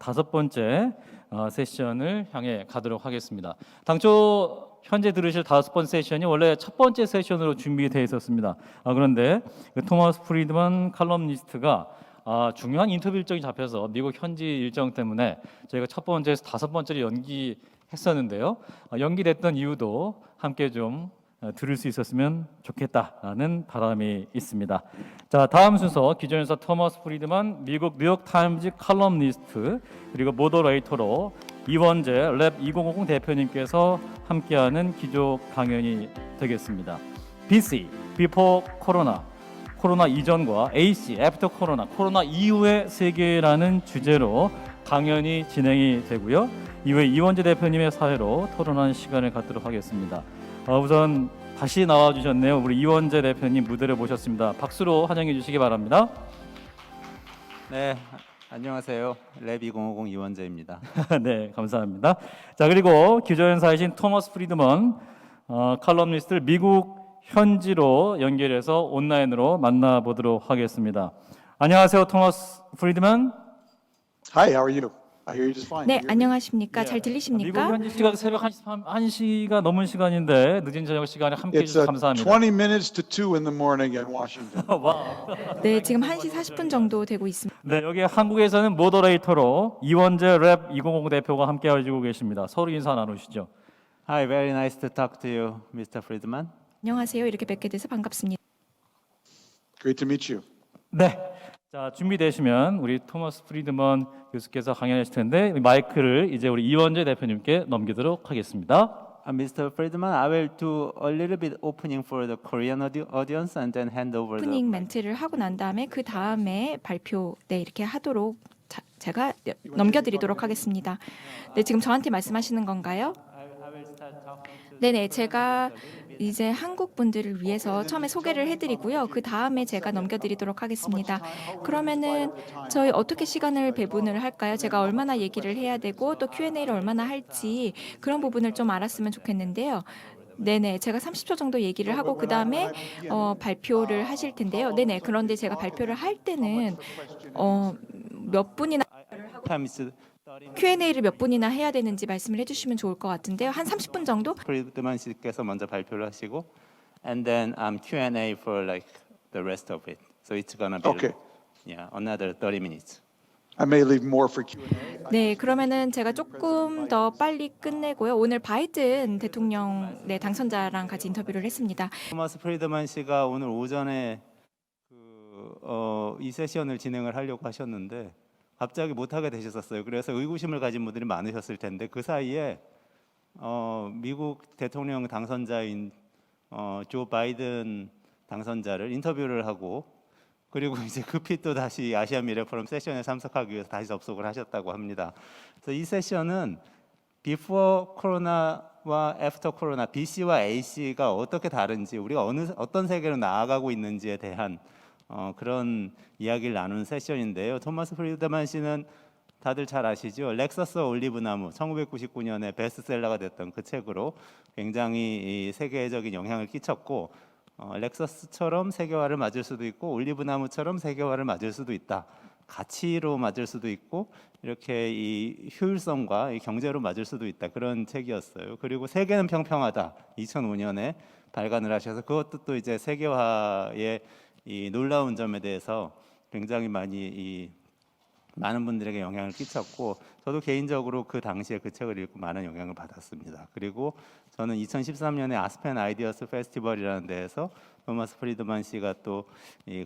다섯 번째 세션을 향해 가도록 하겠습니다. 당초 현재 들으실 다섯 번째 세션이 원래 첫 번째 세션으로 준비되어 있었습니다. 그런데 토마스 프리드먼 칼럼니스트가 중요한 인터뷰 일정이 잡혀서 미국 현지 일정 때문에 저희가 첫 번째에서 다섯 번째로 연기했었는데요. 연기됐던 이유도 함께 좀 들을 수 있었으면 좋겠다라는 바람이 있습니다. 자, 다음 순서 기존에서 토마스 프리드먼 미국 뉴욕 타임즈 칼럼니스트 그리고 모더레이터로 이원재 랩 2050 대표님께서 함께하는 기조 강연이 되겠습니다. BC Before Corona 코로나 이전과 AC After Corona 코로나 이후의 세계라는 주제로 강연이 진행이 되고요. 이후에 이원재 대표님의 사회로 토론하는 시간을 갖도록 하겠습니다. 우선 다시 나와주셨네요. 우리 이원재 대표님 무대를 모셨습니다. 박수로 환영해 주시기 바랍니다. 네, 안녕하세요. 랩 2050 이원재입니다. 네, 감사합니다. 자, 그리고 기조연사이신 토머스 프리드먼 칼럼니스트를 미국 현지로 연결해서 온라인으로 만나보도록 하겠습니다. 안녕하세요, 토머스 프리드먼. Hi, how are you? I hear you just fine. 네, 안녕하십니까? 잘 미국 들리십니까? 현지 시각 새벽 1시가 넘은 시간인데 늦은 저녁 시간에 함께해 It's 주셔서 감사합니다. 20 minutes to 2 in the morning in Washington. 와. 네, 지금 1시 40분 정도 되고 있습니다. 네, 여기 한국에서는 모더레이터로 이원재 랩 2050 대표가 함께 해주고 계십니다. 서로 인사 나누시죠. Hi, very nice to talk to you, Mr. Friedman. 안녕하세요. 이렇게 뵙게 돼서 반갑습니다. Great to meet you. 네. 자, 준비되시면 우리 토머스 프리드먼 교수께서 강연하실 텐데 마이크를 이제 우리 이원재 대표님께 넘기도록 하겠습니다. Mr. Friedman, I will do a little bit opening for the Korean audience and then hand over the 오프닝 멘트를 하고 난 다음에 그 다음에 발표 이렇게 하도록 제가 넘겨드리도록 하겠습니다. 네, 지금 저한테 말씀하시는 건가요? 네네, 제가 이제 한국 분들을 위해서 처음에 소개를 해드리고요. 그 다음에 제가 넘겨드리도록 하겠습니다. 그러면은 저희 어떻게 시간을 배분을 할까요? 제가 얼마나 얘기를 해야 되고 또 Q&A를 얼마나 할지 그런 부분을 좀 알았으면 좋겠는데요. 네네, 제가 30초 정도 얘기를 하고 그 다음에 발표를 하실 텐데요. 네네, 그런데 제가 발표를 할 때는 몇 분이나 time is Q&A를 몇 분이나 해야 되는지 말씀을 해주시면 좋을 것 같은데요. 한 30분 정도? 프리드만 씨께서 먼저 발표를 하시고 and then Q&A for like the rest of it. So it's gonna be Okay. yeah, another 30 minutes. I may leave more for Q&A. 네, 그러면은 제가 조금 더 빨리 끝내고요. 오늘 바이든 대통령 당선자랑 같이 인터뷰를 했습니다. 토마스 프리드만 씨가 오늘 오전에 이 세션을 진행을 하려고 하셨는데 갑자기 못하게 되셨었어요. 그래서 의구심을 가진 분들이 많으셨을 텐데 그 사이에 미국 대통령 당선자인 조 바이든 당선자를 인터뷰를 하고 그리고 이제 급히 또 다시 아시아 미래 포럼 세션에 참석하기 위해서 다시 접속을 하셨다고 합니다. 그래서 이 세션은 Before Corona와 After Corona, BC와 AC가 어떻게 다른지 우리가 어떤 세계로 나아가고 있는지에 대한 그런 이야기를 나누는 세션인데요. 토마스 프리드만 씨는 다들 잘 아시죠? 렉서스 올리브나무 1999년에 베스트셀러가 됐던 그 책으로 굉장히 세계적인 영향을 끼쳤고 렉서스처럼 세계화를 맞을 수도 있고 올리브나무처럼 세계화를 맞을 수도 있다. 가치로 맞을 수도 있고 이렇게 이 효율성과 이 경제로 맞을 수도 있다. 그런 책이었어요. 그리고 세계는 평평하다. 2005년에 발간을 하셔서 그것도 또 이제 세계화의 이 놀라운 점에 대해서 굉장히 많은 분들에게 영향을 끼쳤고 저도 개인적으로 그 당시에 그 책을 읽고 많은 영향을 받았습니다. 그리고 저는 2013년에 아스펜 아이디어스 페스티벌이라는 데에서 토마스 프리드만 씨가 또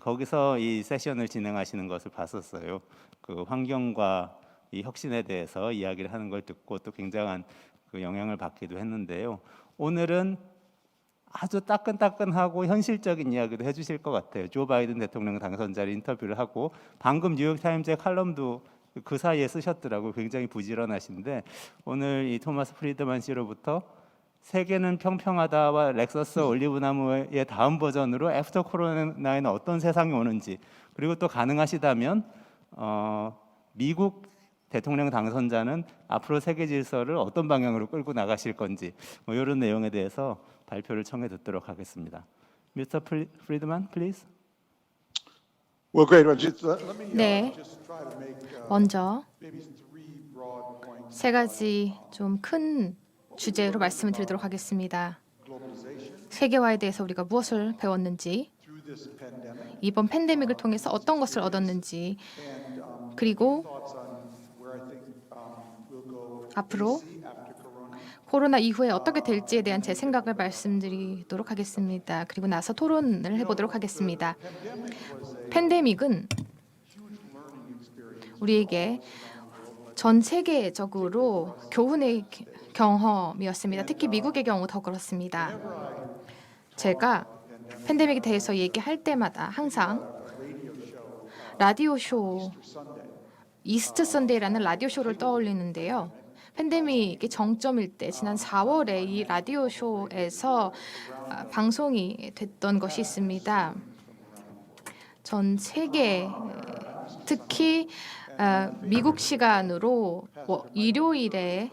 거기서 이 세션을 진행하시는 것을 봤었어요. 그 환경과 이 혁신에 대해서 이야기를 하는 걸 듣고 또 굉장한 그 영향을 받기도 했는데요. 오늘은 아주 따끈따끈하고 현실적인 이야기도 해주실 것 같아요. 조 바이든 대통령 당선자를 인터뷰를 하고 방금 뉴욕타임즈의 칼럼도 그 사이에 쓰셨더라고요. 굉장히 부지런하신데 오늘 이 토마스 프리드만 씨로부터 세계는 평평하다와 렉서스 올리브나무의 다음 버전으로 애프터 코로나에는 어떤 세상이 오는지 그리고 또 가능하시다면 미국 대통령 당선자는 앞으로 세계 질서를 어떤 방향으로 끌고 나가실 건지 이런 내용에 대해서 발표를 청해 듣도록 하겠습니다. Mr. Friedman, please. Well, great. Well, let me 네. just try to make 먼저 maybe some 세 가지 좀 큰 주제로 말씀을 드리도록 하겠습니다. 세계화에 대해서 우리가 무엇을 배웠는지, 이번 팬데믹을 통해서 어떤 것을 얻었는지, 그리고 앞으로 코로나 이후에 어떻게 될지에 대한 제 생각을 말씀드리도록 하겠습니다. 그리고 나서 토론을 해보도록 하겠습니다. 팬데믹은 우리에게 전 세계적으로 교훈의 경험이었습니다. 특히 미국의 경우 더 그렇습니다. 제가 팬데믹에 대해서 얘기할 때마다 항상 라디오 쇼, 이스트 선데이라는 라디오 쇼를 떠올리는데요. 팬데믹의 정점일 때 지난 4월에 이 라디오 쇼에서 방송이 됐던 것이 있습니다. 전 세계, 특히 미국 시간으로 일요일에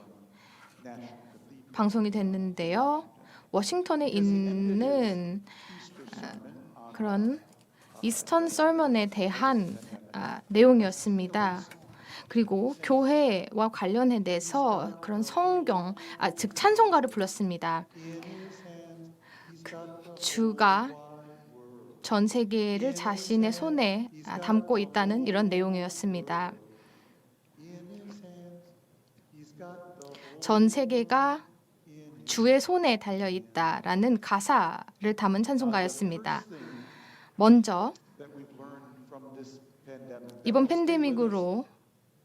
방송이 됐는데요. 워싱턴에 있는 그런 이스턴 설먼에 대한 내용이었습니다. 그리고 교회와 관련해서 그런 성경, 즉 찬송가를 불렀습니다. 주가 전 세계를 자신의 손에 담고 있다는 이런 내용이었습니다. 전 세계가 주의 손에 달려 있다라는 가사를 담은 찬송가였습니다. 먼저 이번 팬데믹으로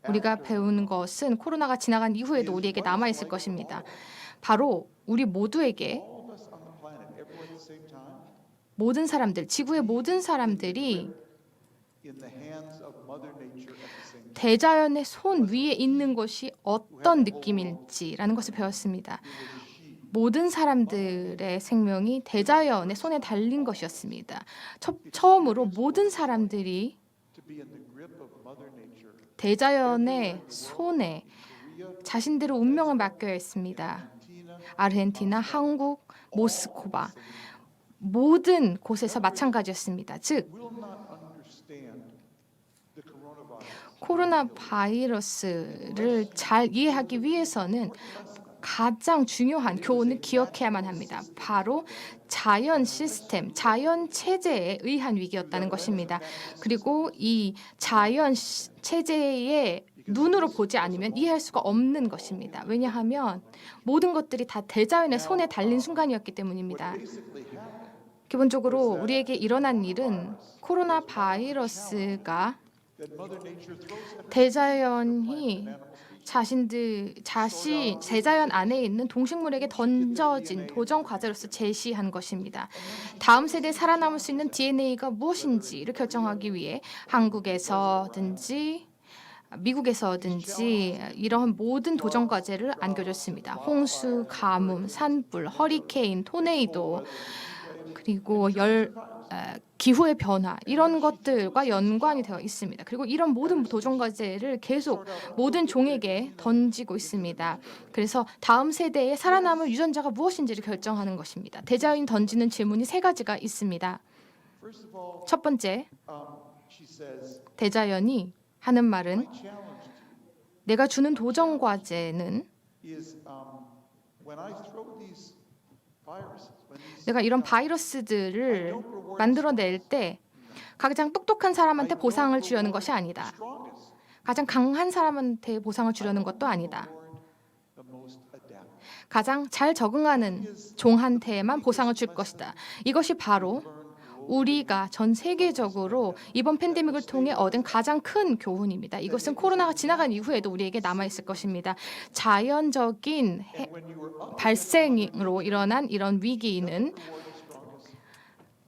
우리가 배운 것은 코로나가 지나간 이후에도 우리에게 남아 있을 것입니다. 바로 우리 모두에게 모든 사람들, 지구의 모든 사람들이 대자연의 손 위에 있는 것이 어떤 느낌일지라는 것을 배웠습니다. 모든 사람들의 생명이 대자연의 손에 달린 것이었습니다. 처음으로 모든 사람들이 대자연의 손에 자신들의 운명을 맡겨야 했습니다. 아르헨티나, 한국, 모스크바 모든 곳에서 마찬가지였습니다. 즉 코로나 바이러스를 잘 이해하기 위해서는 가장 중요한 교훈을 기억해야만 합니다. 바로 자연 시스템, 자연 체제에 의한 위기였다는 것입니다. 그리고 이 자연 체제에 눈으로 보지 않으면 이해할 수가 없는 것입니다. 왜냐하면 모든 것들이 다 대자연의 손에 달린 순간이었기 때문입니다. 기본적으로 우리에게 일어난 일은 코로나 바이러스가 대자연이 대자연 안에 있는 동식물에게 던져진 도전 과제로서 제시한 것입니다. 다음 세대에 살아남을 수 있는 DNA가 무엇인지를 결정하기 위해 한국에서든지 미국에서든지 이러한 모든 도전 과제를 안겨줬습니다. 홍수, 가뭄, 산불, 허리케인, 토네이도, 그리고 기후의 변화 이런 것들과 연관이 되어 있습니다. 그리고 이런 모든 도전 과제를 계속 모든 종에게 던지고 있습니다. 그래서 다음 세대에 살아남을 유전자가 무엇인지를 결정하는 것입니다. 대자연이 던지는 질문이 세 가지가 있습니다. 첫 번째, 대자연이 하는 말은 내가 주는 도전 과제는 내가 이런 바이러스들을 만들어낼 때 가장 똑똑한 사람한테 보상을 주려는 것이 아니다. 가장 강한 사람한테 보상을 주려는 것도 아니다. 가장 잘 적응하는 종한테만 보상을 줄 것이다. 이것이 바로 우리가 전 세계적으로 이번 팬데믹을 통해 얻은 가장 큰 교훈입니다. 이것은 코로나가 지나간 이후에도 우리에게 남아있을 것입니다. 자연적인 발생으로 일어난 이런 위기는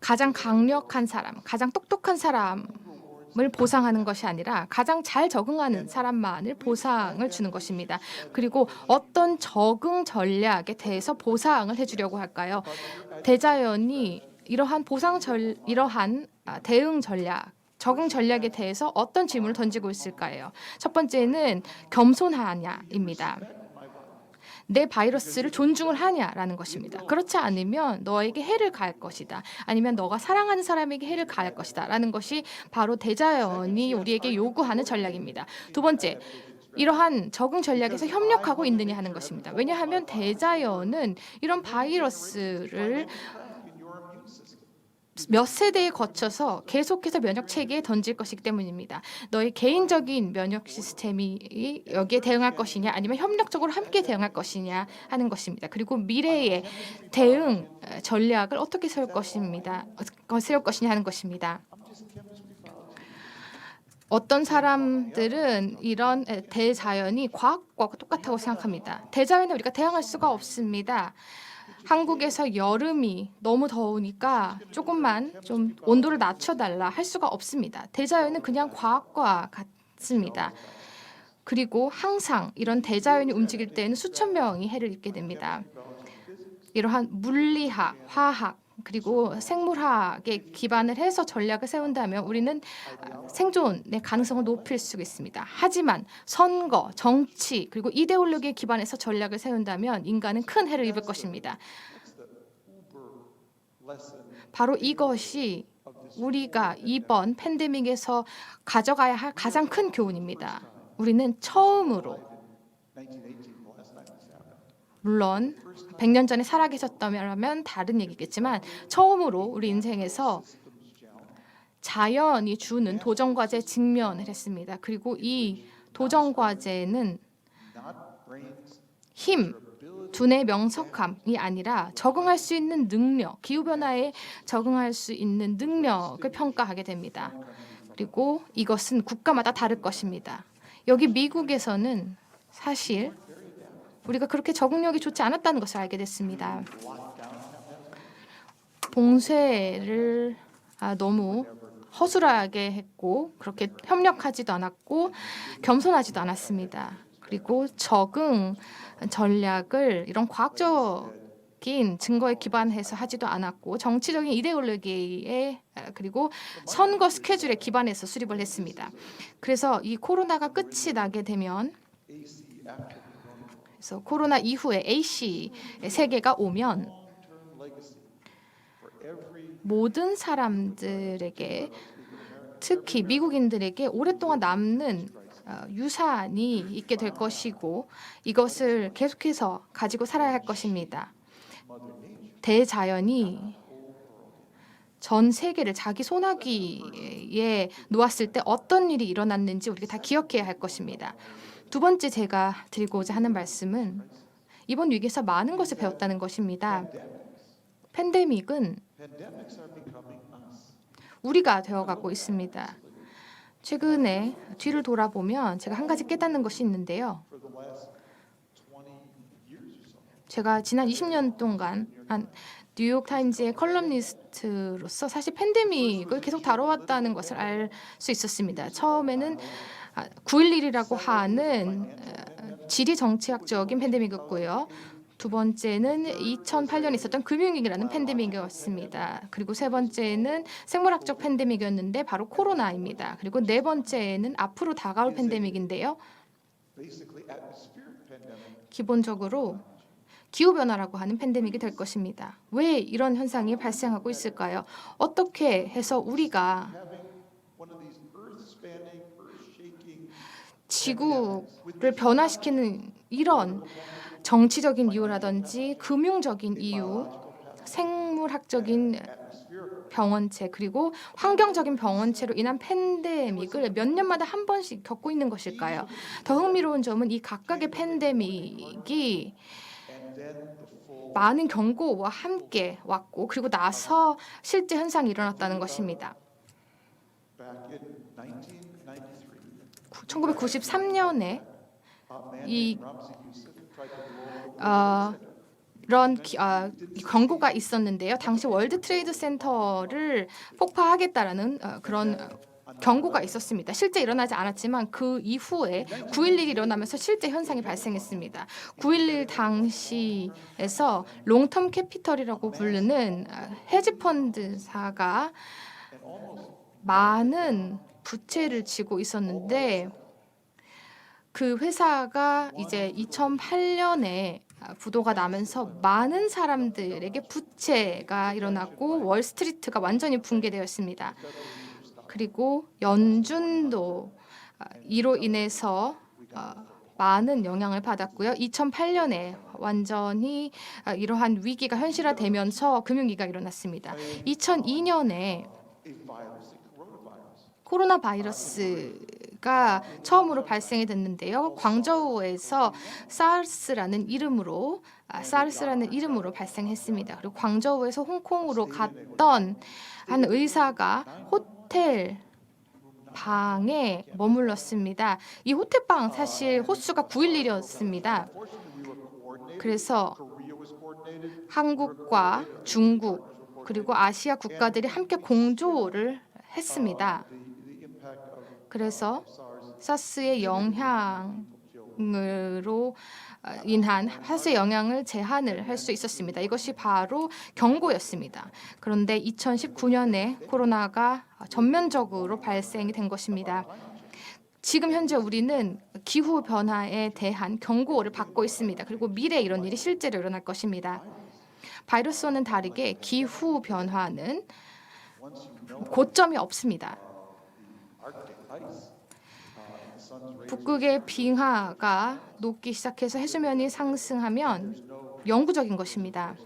가장 강력한 사람, 가장 똑똑한 사람을 보상하는 것이 아니라 가장 잘 적응하는 사람만을 보상을 주는 것입니다. 그리고 어떤 적응 전략에 대해서 보상을 해주려고 할까요? 대자연이 이러한 대응 전략, 적응 전략에 대해서 어떤 질문을 던지고 있을까요? 첫 번째는 겸손하냐입니다. 내 바이러스를 존중을 하냐라는 것입니다. 그렇지 않으면 너에게 해를 가할 것이다. 아니면 너가 사랑하는 사람에게 해를 가할 것이다. 라는 것이 바로 대자연이 우리에게 요구하는 전략입니다. 두 번째, 이러한 적응 전략에서 협력하고 있느냐 하는 것입니다. 왜냐하면 대자연은 이런 바이러스를 몇 세대에 거쳐서 계속해서 면역 체계에 던질 것이기 때문입니다. 너의 개인적인 면역 시스템이 여기에 대응할 것이냐 아니면 협력적으로 함께 대응할 것이냐 하는 것입니다. 그리고 미래의 대응 전략을 어떻게 세울 것이냐 하는 것입니다. 어떤 사람들은 이런 대자연이 과학과 똑같다고 생각합니다. 대자연에 우리가 대항할 수가 없습니다. 한국에서 여름이 너무 더우니까 조금만 좀 온도를 낮춰달라 할 수가 없습니다. 대자연은 그냥 과학과 같습니다. 그리고 항상 이런 대자연이 움직일 때에는 수천 명이 해를 입게 됩니다. 이러한 물리학, 화학, 그리고 생물학에 기반을 해서 전략을 세운다면 우리는 생존의 가능성을 높일 수 있습니다. 하지만 선거, 정치, 그리고 이데올로기에 기반해서 전략을 세운다면 인간은 큰 해를 입을 것입니다. 바로 이것이 우리가 이번 팬데믹에서 가져가야 할 가장 큰 교훈입니다. 우리는 처음으로, 물론 100년 전에 살아계셨다면 다른 얘기겠지만 처음으로 우리 인생에서 자연이 주는 도전과제에 직면을 했습니다. 그리고 이 도전과제는 힘, 두뇌 명석함이 아니라 적응할 수 있는 능력, 기후변화에 적응할 수 있는 능력을 평가하게 됩니다. 그리고 이것은 국가마다 다를 것입니다. 여기 미국에서는 사실 우리가 그렇게 적응력이 좋지 않았다는 것을 알게 됐습니다. 봉쇄를 너무 허술하게 했고 그렇게 협력하지도 않았고 겸손하지도 않았습니다. 그리고 적응 전략을 이런 과학적인 증거에 기반해서 하지도 않았고 정치적인 이데올로기에 그리고 선거 스케줄에 기반해서 수립을 했습니다. 그래서 이 코로나가 끝이 나게 되면 그래서 코로나 이후에 AC 세계가 오면 모든 사람들에게 특히 미국인들에게 오랫동안 남는 유산이 있게 될 것이고 이것을 계속해서 가지고 살아야 할 것입니다. 대자연이 전 세계를 자기 소나기에 놓았을 때 어떤 일이 일어났는지 우리가 다 기억해야 할 것입니다. 두 번째 제가 드리고자 하는 말씀은 이번 위기에서 많은 것을 배웠다는 것입니다. 팬데믹은 우리가 되어가고 있습니다. 최근에 뒤를 돌아보면 제가 한 가지 깨닫는 것이 있는데요. 제가 지난 20년 동안 뉴욕타임즈의 컬럼니스트로서 사실 팬데믹을 계속 다뤄왔다는 것을 알 수 있었습니다. 처음에는 9.11이라고 하는 지리 정치학적인 팬데믹이었고요. 두 번째는 2008년에 있었던 금융위기라는 팬데믹이었습니다. 그리고 세 번째는 생물학적 팬데믹이었는데 바로 코로나입니다. 그리고 네 번째는 앞으로 다가올 팬데믹인데요. 기본적으로 기후변화라고 하는 팬데믹이 될 것입니다. 왜 이런 현상이 발생하고 있을까요? 어떻게 해서 우리가 지구를 변화시키는 이런 정치적인 이유라든지 금융적인 이유, 생물학적인 병원체 그리고 환경적인 병원체로 인한 팬데믹을 몇 년마다 한 번씩 겪고 있는 것일까요? 더 흥미로운 점은 이 각각의 팬데믹이 많은 경고와 함께 왔고 그리고 나서 실제 현상이 일어났다는 것입니다. 1993년에 이런 경고가 있었는데요. 당시 월드 트레이드 센터를 폭파하겠다라는 그런 경고가 있었습니다. 실제 일어나지 않았지만 그 이후에 9.11이 일어나면서 실제 현상이 발생했습니다. 9.11 당시에서 롱텀 캐피털이라고 부르는 헤지펀드사가 많은 부채를 지고 있었는데 그 회사가 이제 2008년에 부도가 나면서 많은 사람들에게 부채가 일어났고 월스트리트가 완전히 붕괴되었습니다. 그리고 연준도 이로 인해서 많은 영향을 받았고요. 2008년에 완전히 이러한 위기가 현실화되면서 금융위기가 일어났습니다. 2002년에 코로나 바이러스가 처음으로 발생이 됐는데요. 광저우에서 사르스라는 이름으로 발생했습니다. 그리고 광저우에서 홍콩으로 갔던 한 의사가 호텔 방에 머물렀습니다. 이 호텔방 사실 호수가 911이었습니다. 그래서 한국과 중국 그리고 아시아 국가들이 함께 공조를 했습니다. 그래서 사스의 영향으로 인한 사스의 영향을 제한을 할 수 있었습니다. 이것이 바로 경고였습니다. 그런데 2019년에 코로나가 전면적으로 발생이 된 것입니다. 지금 현재 우리는 기후 변화에 대한 경고를 받고 있습니다. 그리고 미래에 이런 일이 실제로 일어날 것입니다. 바이러스와는 다르게 기후 변화는 고점이 없습니다. 북극의 빙하가 녹기 시작해서 해수면이 상승하면 영구적인 것입니다.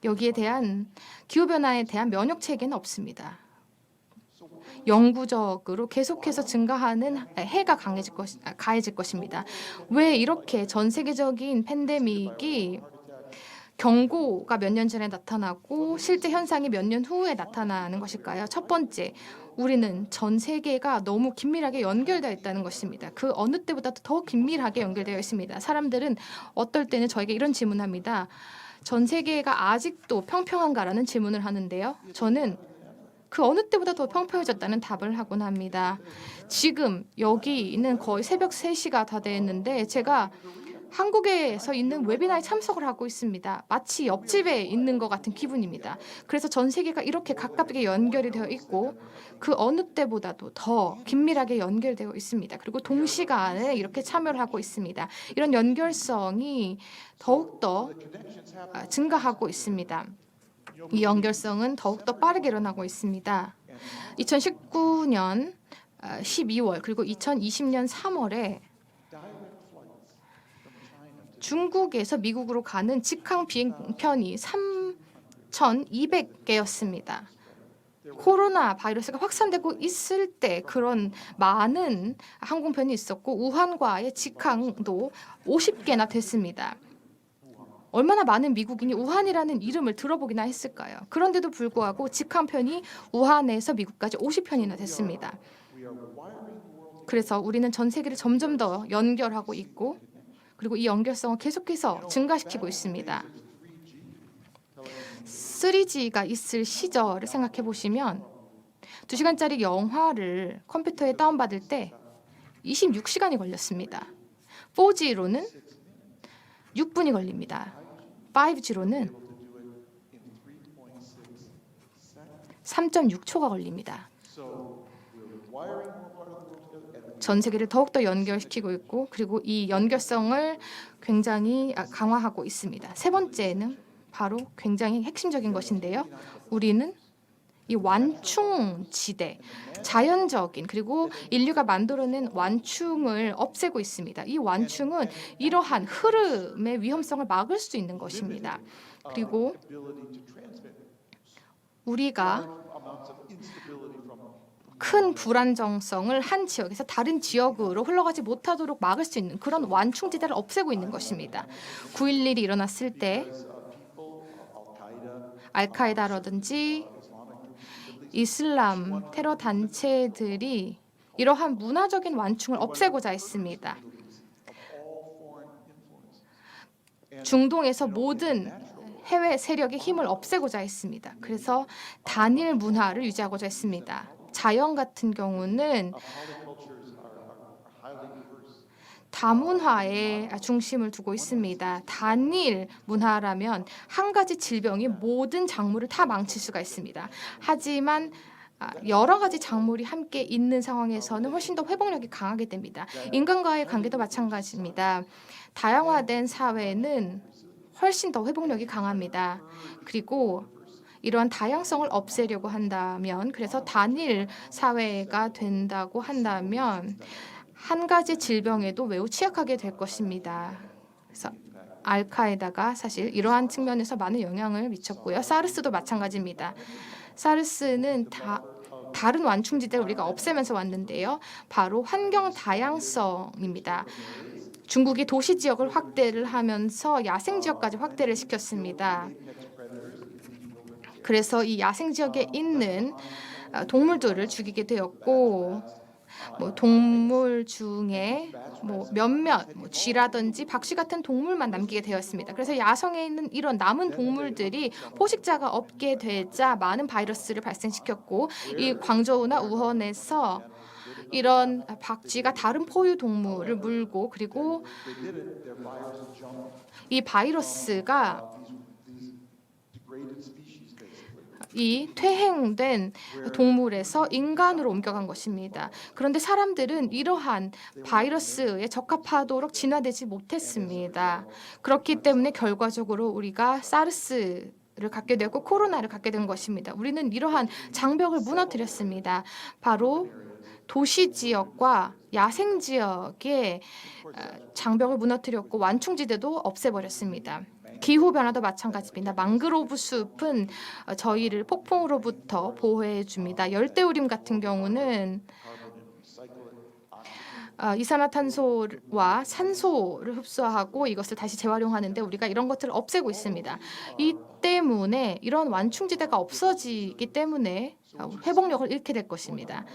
여기에 대한 기후변화에 대한 면역 체계는 없습니다. 영구적으로 계속해서 증가하는 해가 가해질 것입니다. 왜 이렇게 전 세계적인 팬데믹이 경고가 몇 년 전에 나타나고 실제 현상이 몇 년 후에 나타나는 것일까요? 첫 번째, 우리는 전 세계가 너무 긴밀하게 연결되어 있다는 것입니다. 그 어느 때보다도 더 긴밀하게 연결되어 있습니다. 사람들은 어떨 때는 저에게 이런 질문합니다. 전 세계가 아직도 평평한가라는 질문을 하는데요. 저는 그 어느 때보다 더 평평해졌다는 답을 하곤 합니다. 지금 여기는 거의 새벽 3시가 다 됐는데 제가 한국에서 있는 웨비나에 참석을 하고 있습니다. 마치 옆집에 있는 것 같은 기분입니다. 그래서 전 세계가 이렇게 가깝게 연결이 되어 있고 그 어느 때보다도 더 긴밀하게 연결되어 있습니다. 그리고 동시간에 이렇게 참여를 하고 있습니다. 이런 연결성이 더욱더 증가하고 있습니다. 이 연결성은 더욱더 빠르게 일어나고 있습니다. 2019년 12월 그리고 2020년 3월에 중국에서 미국으로 가는 직항 비행편이 3,200개였습니다. 코로나 바이러스가 확산되고 있을 때 그런 많은 항공편이 있었고 우한과의 직항도 50개나 됐습니다. 얼마나 많은 미국인이 우한이라는 이름을 들어보기나 했을까요? 그런데도 불구하고 직항편이 우한에서 미국까지 50편이나 됐습니다. 그래서 우리는 전 세계를 점점 더 연결하고 있고 그리고 이 연결성을 계속해서 증가시키고 있습니다. 3G가 있을 시절을 생각해 보시면 2시간짜리 영화를 컴퓨터에 다운받을 때 26시간이 걸렸습니다. 4G로는 6분이 걸립니다. 5G로는 3.6초가 걸립니다. 전 세계를 더욱더 연결시키고 있고 그리고 이 연결성을 굉장히 강화하고 있습니다. 세 번째는 바로 굉장히 핵심적인 것인데요. 우리는 이 완충지대, 자연적인 그리고 인류가 만들어낸 완충을 없애고 있습니다. 이 완충은 이러한 흐름의 위험성을 막을 수 있는 것입니다. 그리고 우리가 큰 불안정성을 한 지역에서 다른 지역으로 흘러가지 못하도록 막을 수 있는 그런 완충지대를 없애고 있는 것입니다. 9.11이 일어났을 때 알카에다라든지 이슬람 테러 단체들이 이러한 문화적인 완충을 없애고자 했습니다. 중동에서 모든 해외 세력의 힘을 없애고자 했습니다. 그래서 단일 문화를 유지하고자 했습니다. 자연 같은 경우는 다문화에 중심을 두고 있습니다. 단일 문화라면 한 가지 질병이 모든 작물을 다 망칠 수가 있습니다. 하지만 여러 가지 작물이 함께 있는 상황에서는 훨씬 더 회복력이 강하게 됩니다. 인간과의 관계도 마찬가지입니다. 다양화된 사회는 훨씬 더 회복력이 강합니다. 그리고 이러한 다양성을 없애려고 한다면 그래서 단일 사회가 된다고 한다면 한 가지 질병에도 매우 취약하게 될 것입니다. 그래서 알카에다가 사실 이러한 측면에서 많은 영향을 미쳤고요. 사르스도 마찬가지입니다. 사르스는 다른 완충지대를 우리가 없애면서 왔는데요. 바로 환경 다양성입니다. 중국이 도시 지역을 확대를 하면서 야생 지역까지 확대를 시켰습니다. 그래서 이 야생 지역에 있는 동물들을 죽이게 되었고, 동물 중에 몇몇 쥐라든지 박쥐 같은 동물만 남기게 되었습니다. 그래서 야성에 있는 이런 남은 동물들이 포식자가 없게 되자 많은 바이러스를 발생시켰고, 이 광저우나 우헌에서 이런 박쥐가 다른 포유 동물을 물고, 그리고 이 바이러스가 이 퇴행된 동물에서 인간으로 옮겨간 것입니다. 그런데 사람들은 이러한 바이러스에 적합하도록 진화되지 못했습니다. 그렇기 때문에 결과적으로 우리가 사르스를 갖게 되고 코로나를 갖게 된 것입니다. 우리는 이러한 장벽을 무너뜨렸습니다. 바로 도시 지역과 야생 지역의 장벽을 무너뜨렸고 완충지대도 없애버렸습니다. 기후 변화도 마찬가지입니다. 망그로브 숲은 저희를 폭풍으로부터 보호해 줍니다. 열대우림 같은 경우는 이산화탄소와 산소를 흡수하고 이것을 다시 재활용하는데 우리가 이런 것들을 없애고 있습니다. 이 때문에 이런 완충지대가 없어지기 때문에 회복력을 잃게 될 것입니다.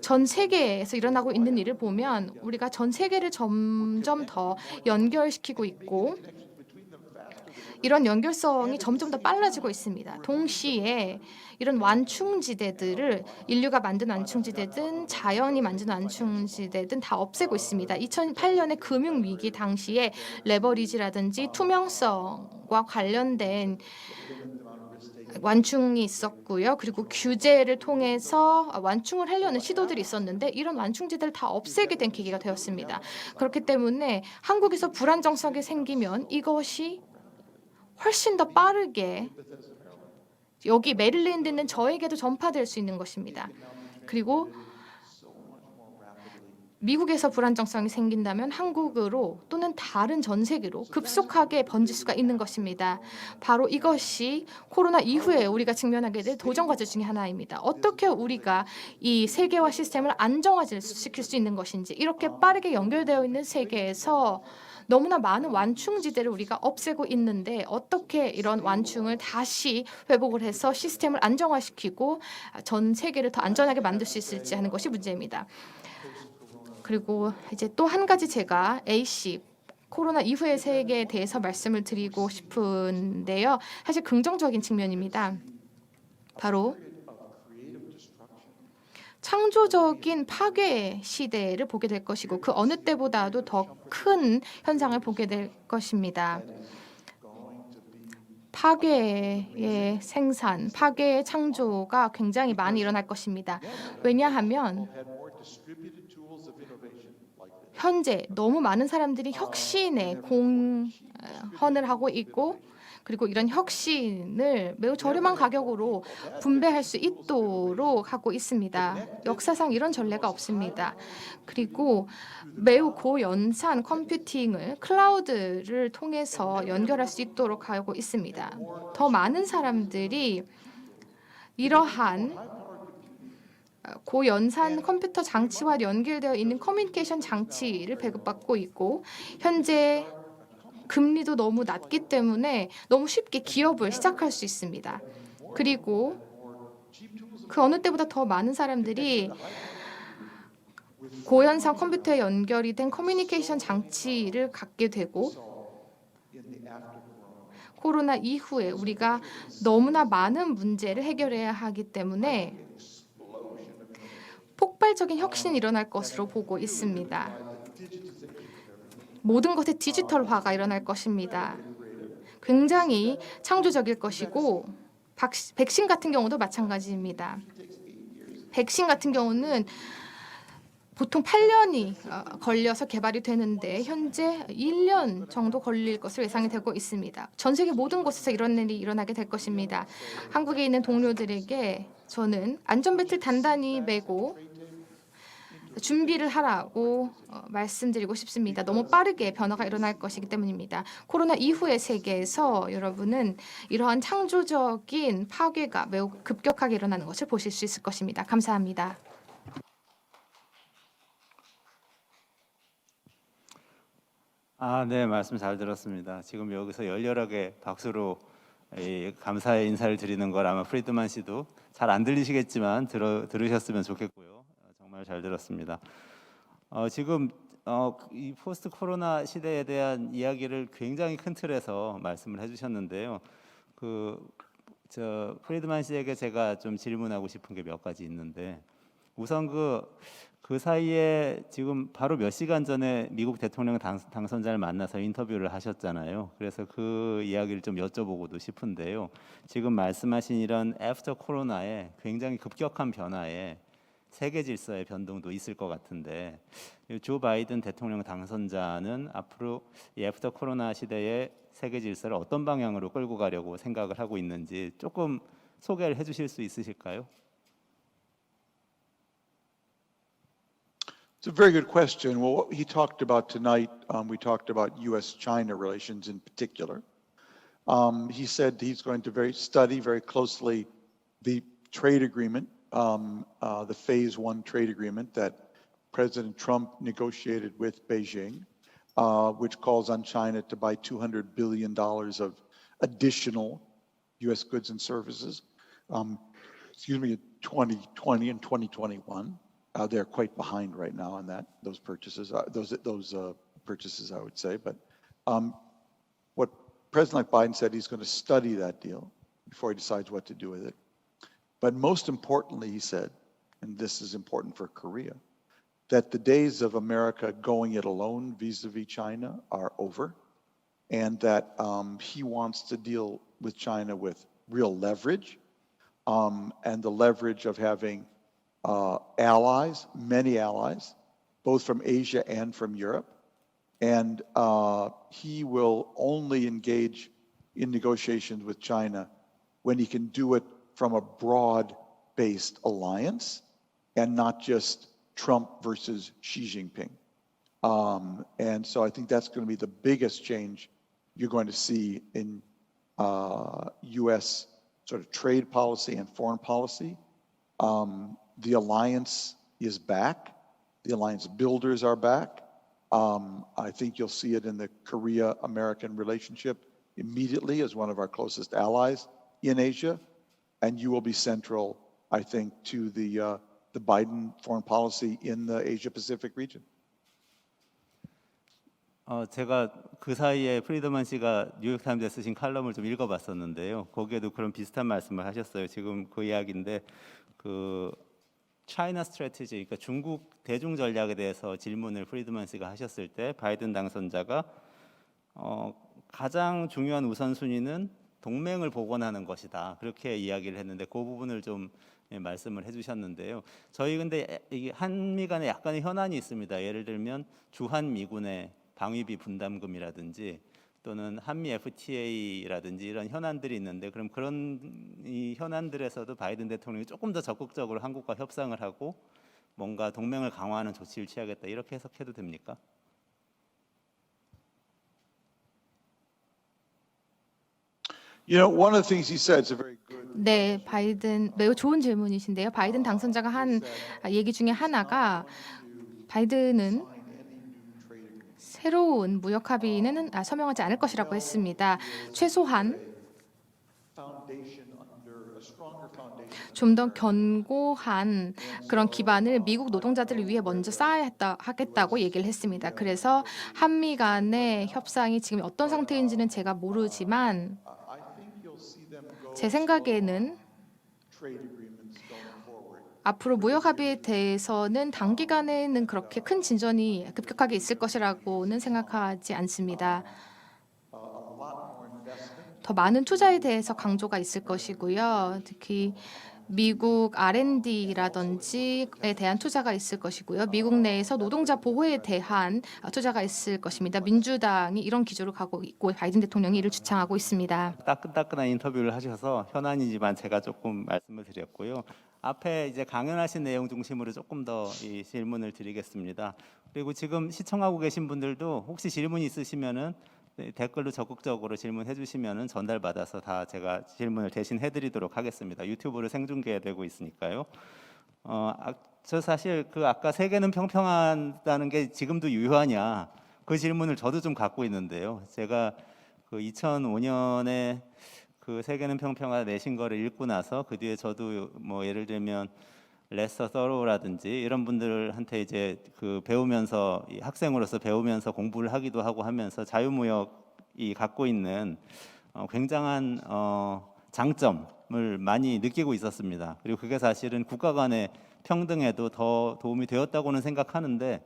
전 세계에서 일어나고 있는 일을 보면 우리가 전 세계를 점점 더 연결시키고 있고, 이런 연결성이 점점 더 빨라지고 있습니다. 동시에 이런 완충지대들을 인류가 만든 완충지대든 자연이 만든 완충지대든 다 없애고 있습니다. 2008년의 금융위기 당시에 레버리지라든지 투명성과 관련된 완충이 있었고요. 그리고 규제를 통해서 완충을 하려는 시도들이 있었는데 이런 완충지대를 다 없애게 된 계기가 되었습니다. 그렇기 때문에 한국에서 불안정성이 생기면 이것이 훨씬 더 빠르게 여기 메릴랜드에 있는 저에게도 전파될 수 있는 것입니다. 그리고 미국에서 불안정성이 생긴다면 한국으로 또는 다른 전 세계로 급속하게 번질 수가 있는 것입니다. 바로 이것이 코로나 이후에 우리가 직면하게 될 도전 과제 중에 하나입니다. 어떻게 우리가 이 세계화 시스템을 안정화시킬 수 있는 것인지, 이렇게 빠르게 연결되어 있는 세계에서 너무나 많은 완충지대를 우리가 없애고 있는데 어떻게 이런 완충을 다시 회복을 해서 시스템을 안정화시키고 전 세계를 더 안전하게 만들 수 있을지 하는 것이 문제입니다. 그리고 이제 또 한 가지 제가 AC 코로나 이후의 세계에 대해서 말씀을 드리고 싶은데요. 사실 긍정적인 측면입니다. 바로 창조적인 파괴 시대를 보게 될 것이고 그 어느 때보다도 더 큰 현상을 보게 될 것입니다. 파괴의 생산, 파괴의 창조가 굉장히 많이 일어날 것입니다. 왜냐하면 현재 너무 많은 사람들이 혁신에 공헌을 하고 있고, 그리고 이런 혁신을 매우 저렴한 가격으로 분배할 수 있도록 하고 있습니다. 역사상 이런 전례가 없습니다. 그리고 매우 고연산 컴퓨팅을 클라우드를 통해서 연결할 수 있도록 하고 있습니다. 더 많은 사람들이 이러한 고연산 컴퓨터 장치와 연결되어 있는 커뮤니케이션 장치를 배급받고 있고, 현재 금리도 너무 낮기 때문에 너무 쉽게 기업을 시작할 수 있습니다. 그리고 그 어느 때보다 더 많은 사람들이 고연산 컴퓨터에 연결이 된 커뮤니케이션 장치를 갖게 되고, 코로나 이후에 우리가 너무나 많은 문제를 해결해야 하기 때문에 폭발적인 혁신이 일어날 것으로 보고 있습니다. 모든 것의 디지털화가 일어날 것입니다. 굉장히 창조적일 것이고, 백신 같은 경우도 마찬가지입니다. 백신 같은 경우는 보통 8년이 걸려서 개발이 되는데 현재 1년 정도 걸릴 것으로 예상이 되고 있습니다. 전 세계 모든 곳에서 이런 일이 일어나게 될 것입니다. 한국에 있는 동료들에게 저는 안전벨트를 단단히 매고 준비를 하라고 말씀드리고 싶습니다. 너무 빠르게 변화가 일어날 것이기 때문입니다. 코로나 이후의 세계에서 여러분은 이러한 창조적인 파괴가 매우 급격하게 일어나는 것을 보실 수 있을 것입니다. 감사합니다. 네, 말씀 잘 들었습니다. 지금 여기서 열렬하게 박수로 감사의 인사를 드리는 걸 아마 프리드만 씨도 잘 안 들리시겠지만 들으셨으면 좋겠고요. 정말 잘 들었습니다. 지금 이 포스트 코로나 시대에 대한 이야기를 굉장히 큰 틀에서 말씀을 해주셨는데요. 프리드만 씨에게 제가 좀 질문하고 싶은 게 몇 가지 있는데, 우선 그 사이에 지금 바로 몇 시간 전에 미국 대통령 당선자를 만나서 인터뷰를 하셨잖아요. 그래서 그 이야기를 좀 여쭤보고도 싶은데요. 지금 말씀하신 이런 애프터 코로나의 굉장히 급격한 변화에 세계 질서의 변동도 있을 것 같은데, 조 바이든 대통령 당선자는 앞으로 이 애프터 코로나 시대의 세계 질서를 어떤 방향으로 끌고 가려고 생각을 하고 있는지 조금 소개를 해주실 수 있으실까요? It's a very good question. Well, what he talked about tonight, we talked about U.S.-China relations in particular. He said he's going to study very closely the trade agreement, the Phase 1 trade agreement that President Trump negotiated with Beijing, which calls on China to buy $200 billion of additional U.S. goods and services, in 2020 and 2021. They're quite behind right now on those purchases, purchases, I would say. But what President Biden said, he's going to study that deal before he decides what to do with it. But most importantly, he said, and this is important for Korea, that the days of America going it alone vis-a-vis China are over, and that he wants to deal with China with real leverage, and the leverage of having allies, many allies, both from Asia and from Europe. And he will only engage in negotiations with China when he can do it from a broad-based alliance and not just Trump versus Xi Jinping. And so I think that's going to be the biggest change you're going to see in U.S. sort of trade policy and foreign policy. The alliance is back. The alliance builders are back. I think you'll see it in the Korea-American relationship immediately as one of our closest allies in Asia. And you will be central, I think, to the Biden foreign policy in the Asia-Pacific region. 제가 그 사이에 프리드만 씨가 뉴욕타임즈에 쓰신 칼럼을 좀 읽어봤었는데요. 거기에도 그런 비슷한 말씀을 하셨어요. 지금 그 이야기인데 차이나 스트래티지, 그러니까 중국 대중 전략에 대해서 질문을 프리드만 씨가 하셨을 때 바이든 당선자가 가장 중요한 우선순위는 동맹을 복원하는 것이다. 그렇게 이야기를 했는데 그 부분을 좀 말씀을 해주셨는데요. 저희 근데 이 한미 간에 약간의 현안이 있습니다. 예를 들면 주한 미군의 방위비 분담금이라든지 또는 한미 FTA라든지 이런 현안들이 있는데, 그럼 그런 이 현안들에서도 바이든 대통령이 조금 더 적극적으로 한국과 협상을 하고 뭔가 동맹을 강화하는 조치를 취하겠다, 이렇게 해석해도 됩니까? One of the things he said is a very good. 네, 바이든 매우 좋은 질문이신데요. 바이든 당선자가 한 얘기 중에 하나가 바이든은 새로운 무역 합의는 서명하지 않을 것이라고 했습니다. 최소한 좀 더 견고한 그런 기반을 미국 노동자들을 위해 먼저 쌓아야 하겠다고 얘기를 했습니다. 그래서 한미 간의 협상이 지금 어떤 상태인지는 제가 모르지만 제 생각에는 앞으로 무역 합의에 대해서는 단기간에는 그렇게 큰 진전이 급격하게 있을 것이라고는 생각하지 않습니다. 더 많은 투자에 대해서 강조가 있을 것이고요. 특히 미국 R&D라든지에 대한 투자가 있을 것이고요. 미국 내에서 노동자 보호에 대한 투자가 있을 것입니다. 민주당이 이런 기조를 가고 있고 바이든 대통령이 이를 주창하고 있습니다. 따끈따끈한 인터뷰를 하셔서 현안이지만 제가 조금 말씀을 드렸고요. 앞에 이제 강연하신 내용 중심으로 조금 더 이 질문을 드리겠습니다. 그리고 지금 시청하고 계신 분들도 혹시 질문 있으시면은 댓글로 적극적으로 질문해 주시면은 전달받아서 다 제가 질문을 대신 해드리도록 하겠습니다. 유튜브로 생중계되고 있으니까요. 저 사실 그 아까 세계는 평평하다는 게 지금도 유효하냐 그 질문을 저도 좀 갖고 있는데요. 제가 그 2005년에 그 세계는 평평하다 내신 거를 읽고 나서 그 뒤에 저도 뭐 예를 들면 레서 서로라든지 이런 분들한테 이제 그 배우면서 이 학생으로서 배우면서 공부를 하기도 하고 하면서 자유무역이 갖고 있는 굉장한 장점을 많이 느끼고 있었습니다. 그리고 그게 사실은 국가 간의 평등에도 더 도움이 되었다고는 생각하는데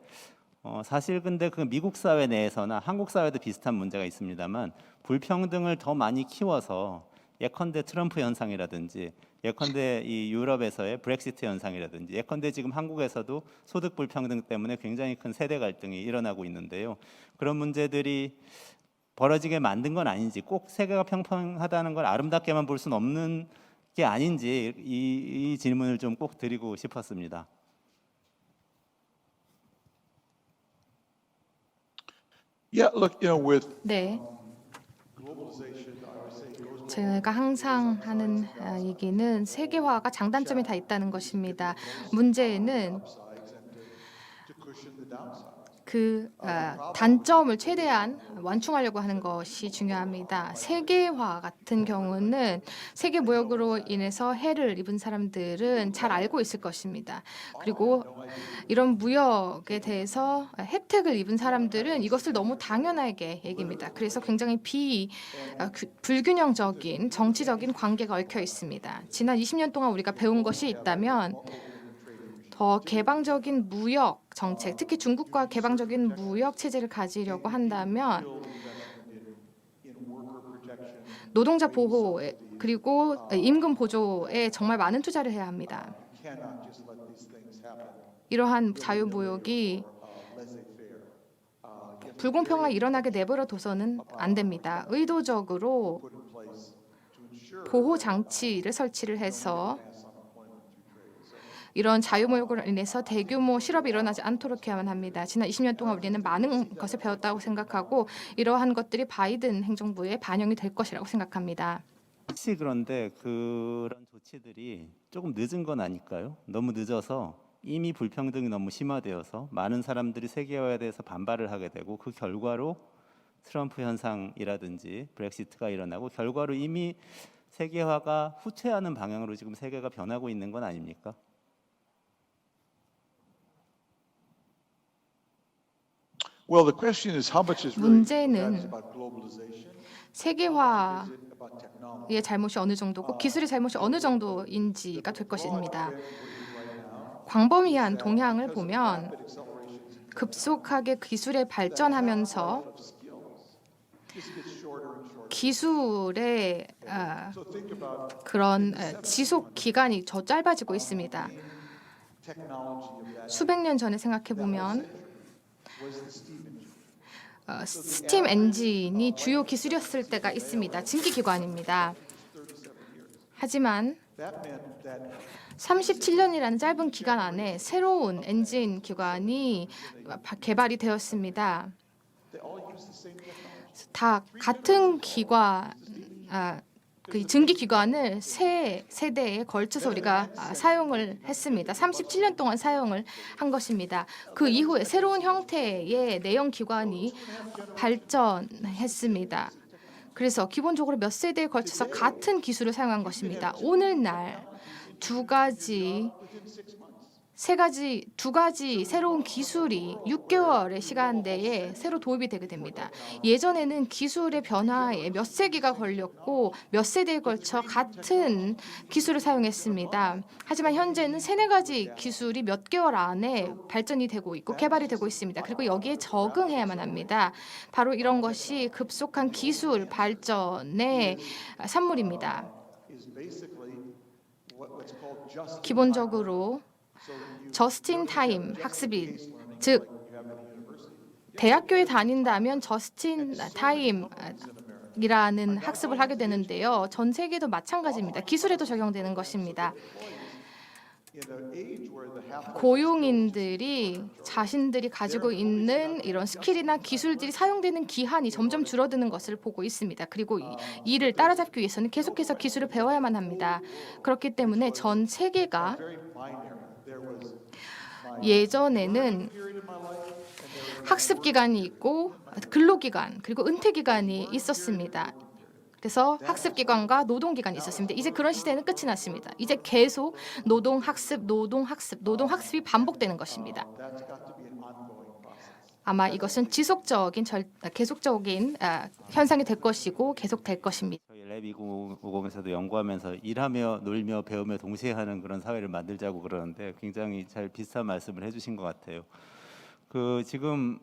사실 근데 그 미국 사회 내에서나 한국 사회도 비슷한 문제가 있습니다만 불평등을 더 많이 키워서 예컨대 트럼프 현상이라든지 예컨대 이 유럽에서의 브렉시트 현상이라든지 예컨대 지금 한국에서도 소득 불평등 때문에 굉장히 큰 세대 갈등이 일어나고 있는데요. 그런 문제들이 벌어지게 만든 건 아닌지 꼭 세계가 평평하다는 걸 아름답게만 볼 수는 없는 게 아닌지 이 질문을 좀 꼭 드리고 싶었습니다. Yeah, look, with 네. 제가 항상 하는 얘기는 세계화가 장단점이 다 있다는 것입니다. 문제는 그 단점을 최대한 완충하려고 하는 것이 중요합니다. 세계화 같은 경우는 세계 무역으로 인해서 해를 입은 사람들은 잘 알고 있을 것입니다. 그리고 이런 무역에 대해서 혜택을 입은 사람들은 이것을 너무 당연하게 얘기합니다. 그래서 굉장히 불균형적인 정치적인 관계가 얽혀 있습니다. 지난 20년 동안 우리가 배운 것이 있다면 더 개방적인 무역 정책, 특히 중국과 개방적인 무역 체제를 가지려고 한다면 노동자 보호 그리고 임금 보조에 정말 많은 투자를 해야 합니다. 이러한 자유무역이 불공평하게 일어나게 내버려 둬서는 안 됩니다. 의도적으로 보호 장치를 설치를 해서 이런 자유무역으로 인해서 대규모 실업이 일어나지 않도록 해야만 합니다. 지난 20년 동안 우리는 많은 것을 배웠다고 생각하고 이러한 것들이 바이든 행정부에 반영이 될 것이라고 생각합니다. 혹시 그런데 그런 조치들이 조금 늦은 건 아닐까요? 너무 늦어서 이미 불평등이 너무 심화되어서 많은 사람들이 세계화에 대해서 반발을 하게 되고 그 결과로 트럼프 현상이라든지 브렉시트가 일어나고 결과로 이미 세계화가 후퇴하는 방향으로 지금 세계가 변하고 있는 건 아닙니까? well, the question is how much is really 문제는 about globalization? 세계화의 잘못이 어느 정도고 기술의 잘못이 어느 정도인지가 될 것입니다. 광범위한 동향을 보면 급속하게 기술에 발전하면서 기술의 그런 지속 기간이 더 짧아지고 있습니다. 수백 년 전에 생각해 보면 스팀 엔진이 주요 기술이었을 때가 있습니다. 증기기관입니다. 하지만 37년이라는 짧은 기간 안에 새로운 엔진 기관이 개발이 되었습니다. 다 같은 그 증기기관을 세 세대에 걸쳐서 우리가 사용을 했습니다. 37년 동안 사용을 한 것입니다. 그 이후에 새로운 형태의 내연 기관이 발전했습니다. 그래서 기본적으로 몇 세대에 걸쳐서 같은 기술을 사용한 것입니다. 오늘날 두 가지 새로운 기술이 6개월의 시간대에 새로 도입이 되게 됩니다. 예전에는 기술의 변화에 몇 세기가 걸렸고 몇 세대에 걸쳐 같은 기술을 사용했습니다. 하지만 현재는 세네 가지 기술이 몇 개월 안에 발전이 되고 있고 개발이 되고 있습니다. 그리고 여기에 적응해야만 합니다. 바로 이런 것이 급속한 기술 발전의 산물입니다. 기본적으로 저스틴 타임 학습일, 즉 대학교에 다닌다면 저스틴 타임이라는 학습을 하게 되는데요. 전 세계도 마찬가지입니다. 기술에도 적용되는 것입니다. 고용인들이 자신들이 가지고 있는 이런 스킬이나 기술들이 사용되는 기한이 점점 줄어드는 것을 보고 있습니다. 그리고 이를 따라잡기 위해서는 계속해서 기술을 배워야만 합니다. 그렇기 때문에 전 세계가 예전에는 학습 기간이 있고 근로 기간 그리고 은퇴 기간이 있었습니다. 그래서 학습 기간과 노동 기간이 있었습니다. 이제 그런 시대는 끝이 났습니다. 이제 계속 노동 학습, 노동 학습, 노동 학습이 반복되는 것입니다. 아마 이것은 지속적인 계속적인 현상이 될 것이고 계속될 것입니다. 저희 랩 2050에서도 연구하면서 일하며 놀며 배우며 동시에 하는 그런 사회를 만들자고 그러는데 굉장히 잘 비슷한 말씀을 해주신 것 같아요. 지금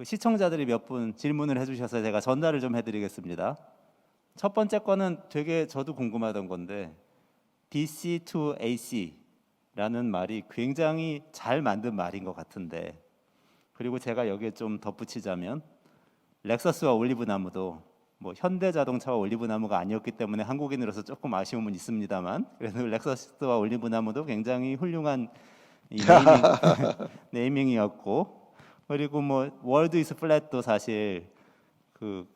시청자들이 몇 분 질문을 해주셔서 제가 전달을 좀 해드리겠습니다. 첫 번째 거는 되게 저도 궁금하던 건데 DC to AC라는 말이 굉장히 잘 만든 말인 것 같은데, 그리고 제가 여기에 좀 덧붙이자면 렉서스와 올리브나무도 뭐 현대자동차와 올리브나무가 아니었기 때문에 한국인으로서 조금 아쉬움은 있습니다만, 그래도 렉서스와 올리브나무도 굉장히 훌륭한 이 네이밍이었고, 그리고 뭐 월드 이즈 플랫도 사실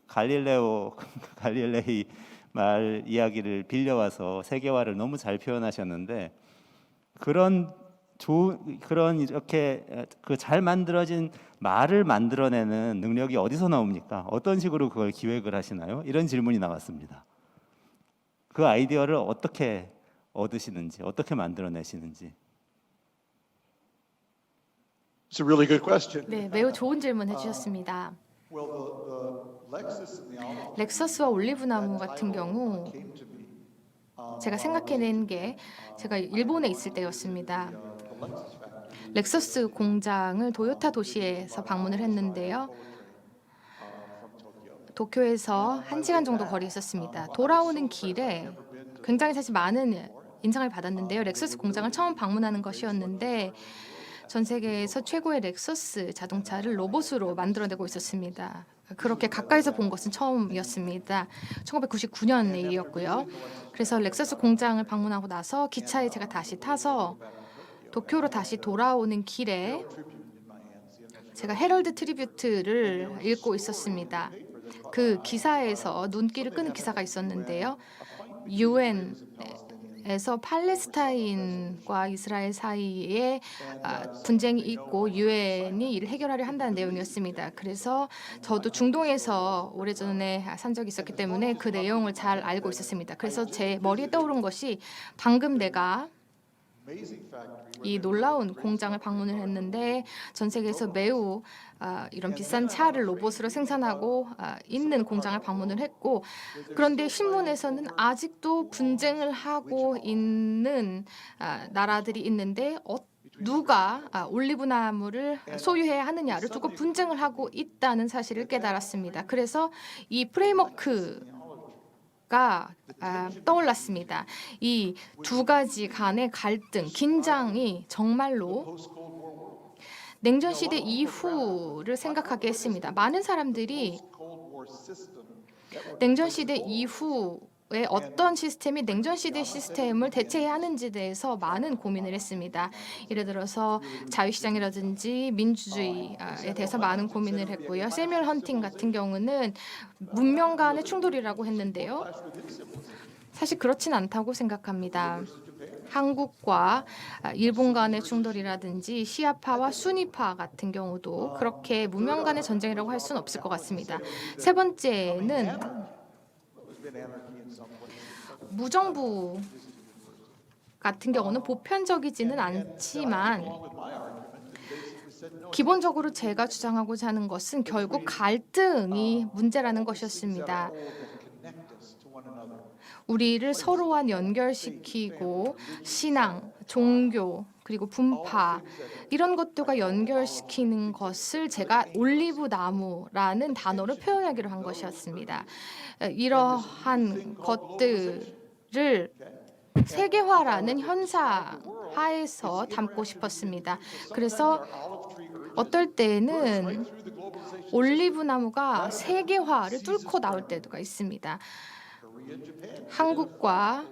갈릴레이 말 이야기를 빌려와서 세계화를 너무 잘 표현하셨는데, 그런 이렇게 잘 만들어진 말을 만들어내는 능력이 어디서 나옵니까? 어떤 식으로 그걸 기획을 하시나요? 이런 질문이 나왔습니다. 그 아이디어를 어떻게 얻으시는지, 어떻게 만들어내시는지. It's a really good question. 네, 매우 좋은 질문 해주셨습니다. Well, the Lexus and the Audi 렉서스와 올리브나무 같은 경우 came to me. 제가 생각해낸 게 제가 일본에 있을 때였습니다. 렉서스 공장을 도요타 도시에서 방문을 했는데요. 도쿄에서 1시간 정도 거리에 있었습니다. 돌아오는 길에 굉장히 사실 많은 인상을 받았는데요. 렉서스 공장을 처음 방문하는 것이었는데 전 세계에서 최고의 렉서스 자동차를 로봇으로 만들어내고 있었습니다. 그렇게 가까이서 본 것은 처음이었습니다. 1999년의 일이었고요. 그래서 렉서스 공장을 방문하고 나서 기차에 제가 다시 타서 도쿄로 다시 돌아오는 길에 제가 헤럴드 트리뷰트를 읽고 있었습니다. 그 기사에서 눈길을 끄는 기사가 있었는데요. 유엔에서 팔레스타인과 이스라엘 사이에 분쟁이 있고 유엔이 이를 해결하려 한다는 내용이었습니다. 그래서 저도 중동에서 오래전에 산 적이 있었기 때문에 그 내용을 잘 알고 있었습니다. 그래서 제 머리에 떠오른 것이 방금 내가 이 놀라운 공장을 방문을 했는데 전 세계에서 매우 이런 비싼 차를 로봇으로 생산하고 있는 공장을 방문을 했고, 그런데 신문에서는 아직도 분쟁을 하고 있는 나라들이 있는데 누가 올리브나무를 소유해야 하느냐를 두고 분쟁을 하고 있다는 사실을 깨달았습니다. 그래서 이 프레임워크가 떠올랐습니다. 이 두 가지 간의 갈등, 긴장이 정말로 냉전 시대 이후를 생각하게 했습니다. 많은 사람들이 냉전 시대 이후에 어떤 시스템이 냉전 시대 시스템을 대체해야 하는지에 대해서 많은 고민을 했습니다. 예를 들어서 자유시장이라든지 민주주의에 대해서 많은 고민을 했고요. 세뮤얼 헌팅 같은 경우는 문명 간의 충돌이라고 했는데요. 사실 그렇진 않다고 생각합니다. 한국과 일본 간의 충돌이라든지 시아파와 수니파 같은 경우도 그렇게 문명 간의 전쟁이라고 할 수는 없을 것 같습니다. 세 번째는 무정부 같은 경우는 보편적이지는 않지만 기본적으로 제가 주장하고자 하는 것은 결국 갈등이 문제라는 것이었습니다. 우리를 서로와 연결시키고 신앙, 종교, 그리고 분파 이런 것들과 연결시키는 것을 제가 올리브 나무라는 단어로 표현하기로 한 것이었습니다. 이러한 것들을 세계화라는 현상 하에서 담고 싶었습니다. 그래서 어떨 때는 올리브 나무가 세계화를 뚫고 나올 때가 있습니다. 한국과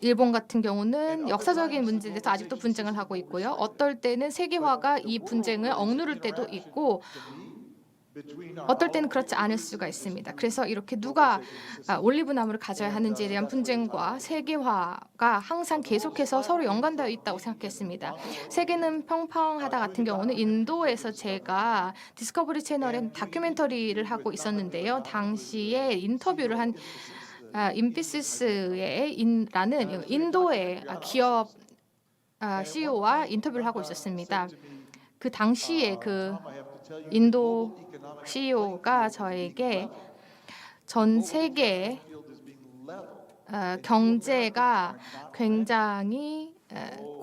일본 같은 경우는 역사적인 문제에 대해서 아직도 분쟁을 하고 있고요. 어떨 때는 세계화가 이 분쟁을 억누를 때도 있고 어떨 때는 그렇지 않을 수가 있습니다. 그래서 이렇게 누가 올리브 나무를 가져야 하는지에 대한 분쟁과 세계화가 항상 계속해서 서로 연관되어 있다고 생각했습니다. 세계는 평평하다 같은 경우는 인도에서 제가 디스커버리 채널에 다큐멘터리를 하고 있었는데요. 당시에 인터뷰를 한 인피시스라는 인도의 기업 CEO와 인터뷰를 하고 있었습니다. 그 당시에 그 인도 CEO가 저에게 전 세계 경제가 굉장히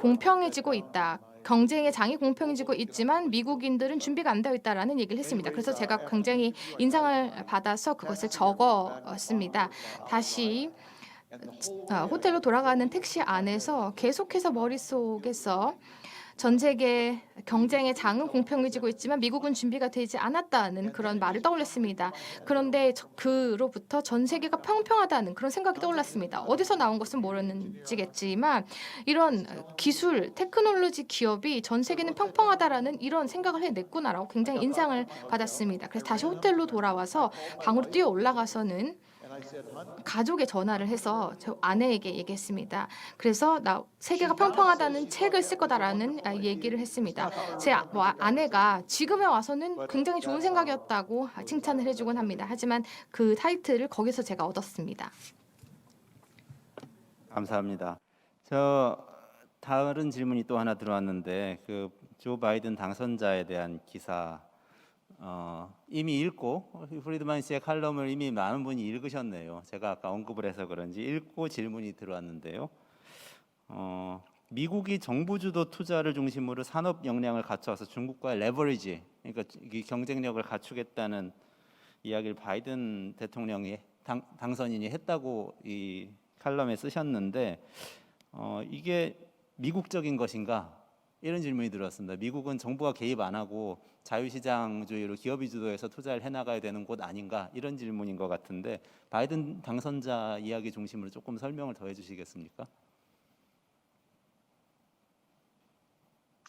공평해지고 있다. 경쟁의 장이 공평해지고 있지만 미국인들은 준비가 안 되어 있다라는 얘기를 했습니다. 그래서 제가 굉장히 인상을 받아서 그것을 적었습니다. 다시 호텔로 돌아가는 택시 안에서 계속해서 머릿속에서 전 세계 경쟁의 장은 공평해지고 있지만 미국은 준비가 되지 않았다는 그런 말을 떠올렸습니다. 그런데 그로부터 전 세계가 평평하다는 그런 생각이 떠올랐습니다. 어디서 나온 것은 모르는지겠지만 이런 기술, 테크놀로지 기업이 전 세계는 평평하다라는 이런 생각을 해냈구나라고 굉장히 인상을 받았습니다. 그래서 다시 호텔로 돌아와서 방으로 뛰어 올라가서는 가족에 전화를 해서 저 아내에게 얘기했습니다. 그래서 나 세계가 평평하다는 책을 쓸 거다라는 얘기를 했습니다. 제 아내가 지금에 와서는 굉장히 좋은 생각이었다고 칭찬을 해주곤 합니다. 하지만 그 타이틀을 거기서 제가 얻었습니다. 감사합니다. 저 다른 질문이 또 하나 들어왔는데 그 조 바이든 당선자에 대한 기사 이미 읽고 프리드만 씨의 칼럼을 이미 많은 분이 읽으셨네요. 제가 아까 언급을 해서 그런지 읽고 질문이 들어왔는데요. 미국이 정부 주도 투자를 중심으로 산업 역량을 갖춰서 중국과의 레버리지, 그러니까 이 경쟁력을 갖추겠다는 이야기를 바이든 대통령이 당선인이 했다고 이 칼럼에 쓰셨는데 이게 미국적인 것인가? 이런 질문이 들었습니다. 미국은 정부가 개입 안 하고 자유시장주의로 기업이 주도해서 투자를 해나가야 되는 곳 아닌가? 이런 질문인 것 같은데 바이든 당선자 이야기 중심으로 조금 설명을 더 해주시겠습니까?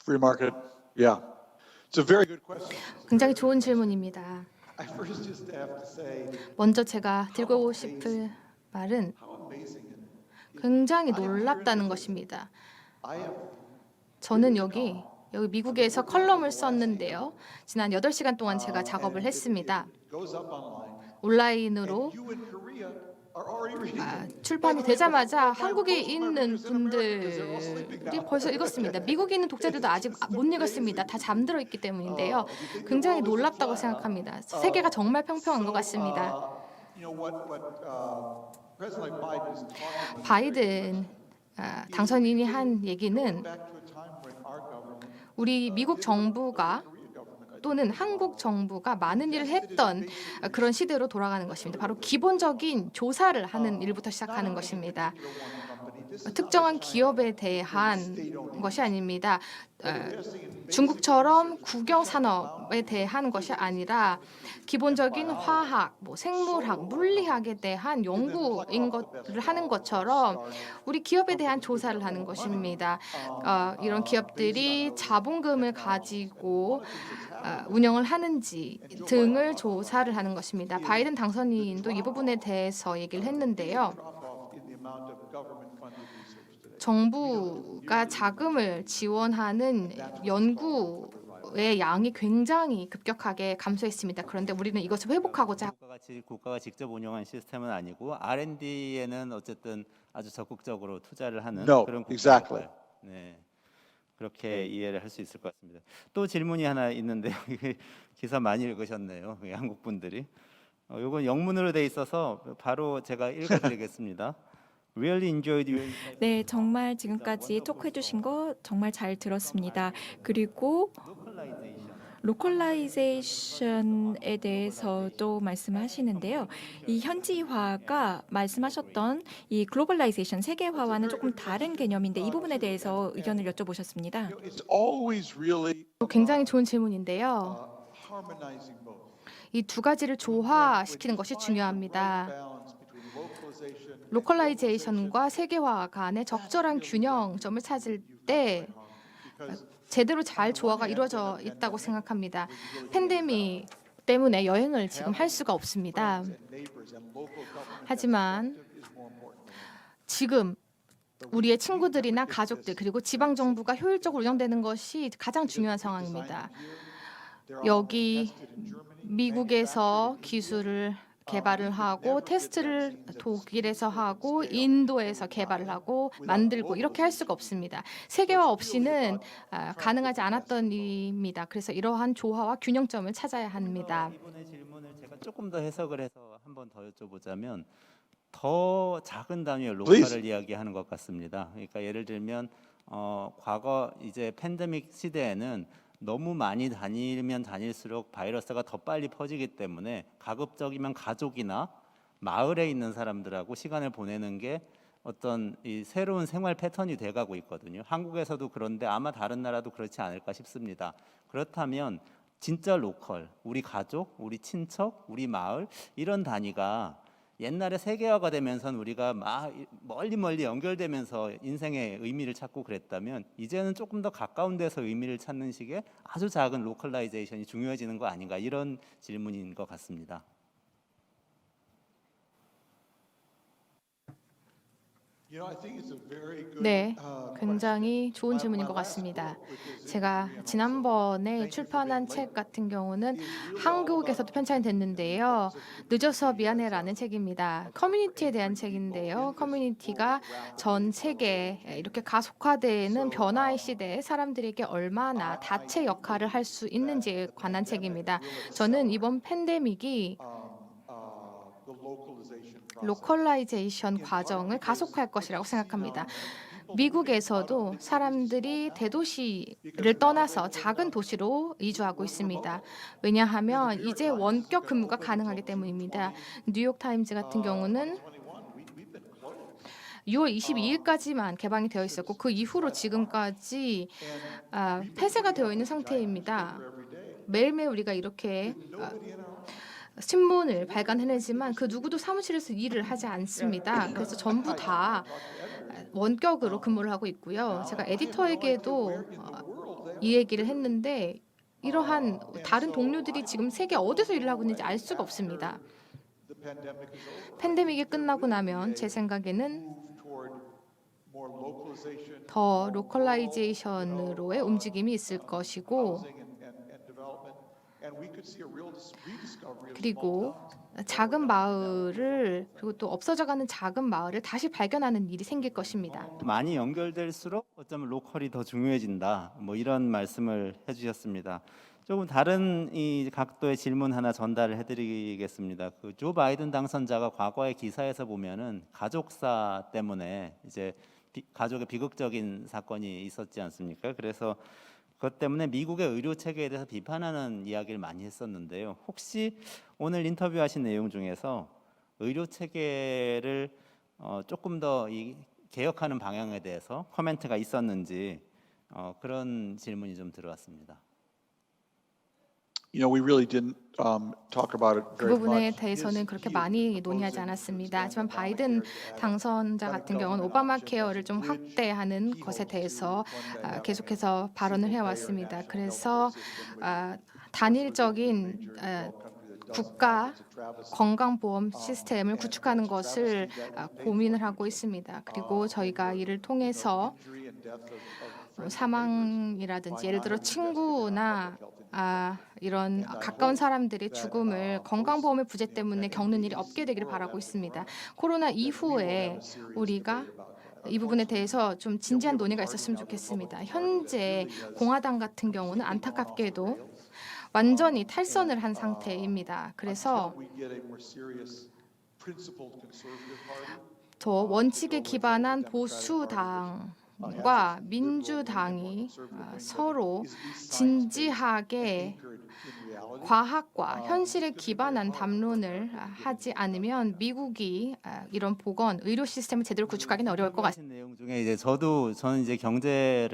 Free market, yeah. It's a very good question. 굉장히 좋은 질문입니다. I first just have to say 먼저 제가 들고 싶을 말은 how amazing it is. 굉장히 놀랍다는 것입니다. I am 저는 여기 미국에서 컬럼을 썼는데요. 지난 8시간 동안 제가 작업을 했습니다. goes up online. 온라인으로 You in Korea are already reading. 출판이 되자마자 한국에 있는 분들이 벌써 읽었습니다. 미국에 있는 독자들도 아직 못 읽었습니다. 다 잠들어 있기 때문인데요. 굉장히 놀랍다고 생각합니다. 세계가 정말 평평한 것 같습니다. You know what President Biden is talking about. 바이든 당선인이 한 얘기는 Back to a time when our government, 우리 미국 정부가 또는 한국 정부가 많은 일을 했던 그런 시대로 돌아가는 것입니다. 바로 기본적인 조사를 하는 일부터 시작하는 것입니다. 특정한 기업에 대한 것이 아닙니다. 중국처럼 국영 산업에 대한 것이 아니라 기본적인 화학, 생물학, 물리학에 대한 연구인 것을 하는 것처럼 우리 기업에 대한 조사를 하는 것입니다. 이런 기업들이 자본금을 가지고 운영을 하는지 등을 조사를 하는 것입니다. 바이든 당선인도 이 부분에 대해서 얘기를 했는데요. in the amount of government funded research today. 정부가 자금을 지원하는 연구의 양이 굉장히 급격하게 감소했습니다. 그런데 우리는 이것을 회복하고자 국가가 직접 운영한 시스템은 아니고 R&D에는 어쨌든 아주 적극적으로 투자를 하는 No, 그런 exactly. 네. 그렇게 이해를 할 수 있을 것 같습니다. 또 질문이 하나 있는데요. 기사 많이 읽으셨네요. 한국 분들이. 이건 영문으로 돼 있어서 바로 제가 읽어드리겠습니다. Really enjoyed your 네, 정말 지금까지 토크해 주신 거 정말 잘 들었습니다. 그리고 로컬라이제이션에 대해서도 말씀하시는데요. 이 현지화가 말씀하셨던 이 글로벌라이제이션 세계화와는 조금 다른 개념인데 이 부분에 대해서 의견을 여쭤보셨습니다. It's always really 굉장히 좋은 질문인데요. harmonizing both. 이 두 가지를 조화시키는 것이 중요합니다. Balance between 로컬라이제이션과 세계화 간의 적절한 균형점을 찾을 때 제대로 잘 조화가 이루어져 있다고 생각합니다. 팬데믹 때문에 여행을 지금 할 수가 없습니다. 하지만 지금 우리의 친구들이나 가족들 그리고 지방 정부가 효율적으로 운영되는 것이 가장 중요한 상황입니다. 여기 미국에서 기술을 개발을 하고 테스트를 독일에서 하고 인도에서 개발을 하고 만들고 이렇게 할 수가 없습니다. 세계화 없이는 가능하지 않았던 일입니다. 그래서 이러한 조화와 균형점을 찾아야 합니다. 이분의 질문을 제가 조금 더 해석을 해서 한 번 더 여쭤보자면 더 작은 단위의 로컬을 이야기하는 것 같습니다. 그러니까 예를 들면 과거 이제 팬데믹 시대에는 너무 많이 다니면 다닐수록 바이러스가 더 빨리 퍼지기 때문에 가급적이면 가족이나 마을에 있는 사람들하고 시간을 보내는 게 어떤 이 새로운 생활 패턴이 돼가고 있거든요. 한국에서도 그런데 아마 다른 나라도 그렇지 않을까 싶습니다. 그렇다면 진짜 로컬, 우리 가족, 우리 친척, 우리 마을 이런 단위가 옛날에 세계화가 되면서 우리가 막 멀리 연결되면서 인생의 의미를 찾고 그랬다면 이제는 조금 더 가까운 데서 의미를 찾는 식의 아주 작은 로컬라이제이션이 중요해지는 거 아닌가 이런 질문인 것 같습니다. 네, 굉장히 좋은 질문인 것 같습니다. 제가 지난번에 출판한 책 같은 경우는 한국에서도 편찬이 됐는데요. 늦어서 미안해라는 책입니다. 커뮤니티에 대한 책인데요. 커뮤니티가 전 세계에 이렇게 가속화되는 변화의 시대에 사람들에게 얼마나 다체 역할을 할 수 있는지에 관한 책입니다. 저는 이번 팬데믹이 로컬라이제이션 과정을 가속화할 것이라고 생각합니다. 미국에서도 사람들이 대도시를 떠나서 작은 도시로 이주하고 있습니다. 왜냐하면 이제 원격 근무가 가능하기 때문입니다. 뉴욕 타임즈 같은 경우는 6월 22일까지만 개방이 되어 있었고 그 이후로 지금까지 폐쇄가 되어 있는 상태입니다. 매일매일 우리가 이렇게 신문을 발간해내지만 그 누구도 사무실에서 일을 하지 않습니다. 그래서 전부 다 원격으로 근무를 하고 있고요. 제가 에디터에게도 이 얘기를 했는데 이러한 다른 동료들이 지금 세계 어디서 일을 하고 있는지 알 수가 없습니다. 팬데믹이 끝나고 나면 제 생각에는 더 로컬라이제이션으로의 움직임이 있을 것이고 그리고 작은 마을을 그리고 또 없어져가는 작은 마을을 다시 발견하는 일이 생길 것입니다. 많이 연결될수록 어쩌면 로컬이 더 중요해진다. 뭐 이런 말씀을 해주셨습니다. 조금 다른 이 각도의 질문 하나 전달을 해드리겠습니다. 그 조 바이든 당선자가 과거의 기사에서 보면은 가족사 때문에 이제 가족의 비극적인 사건이 있었지 않습니까? 그래서 그것 때문에 미국의 의료 체계에 대해서 비판하는 이야기를 많이 했었는데요. 혹시 오늘 인터뷰하신 내용 중에서 의료 체계를 조금 더 개혁하는 방향에 대해서 코멘트가 있었는지 그런 질문이 좀 들어왔습니다. We really didn't talk about it 그 very 부분에 much. 대해서는 그렇게 많이 논의하지 않았습니다. 하지만 바이든 당선자 같은 경우는 오바마 케어를 좀 확대하는 것에 대해서 계속해서 발언을 해왔습니다. 그래서 단일적인 국가 건강보험 시스템을 구축하는 것을 고민을 하고 있습니다. 그리고 저희가 이를 통해서 사망이라든지 예를 들어 친구나 이런 가까운 사람들의 죽음을 건강보험의 부재 때문에 겪는 일이 없게 되기를 바라고 있습니다. 코로나 이후에 우리가 이 부분에 대해서 좀 진지한 논의가 있었으면 좋겠습니다. 현재 공화당 같은 경우는 안타깝게도 완전히 탈선을 한 상태입니다. 그래서 더 원칙에 기반한 보수당과 민주당이 서로 진지하게 과학과 현실에 기반한 담론을 하지 않으면 미국이 이런 보건 의료 시스템을 제대로 구축하기는 어려울 것 같습니다. 내용 중에 이제 저는 이제 경제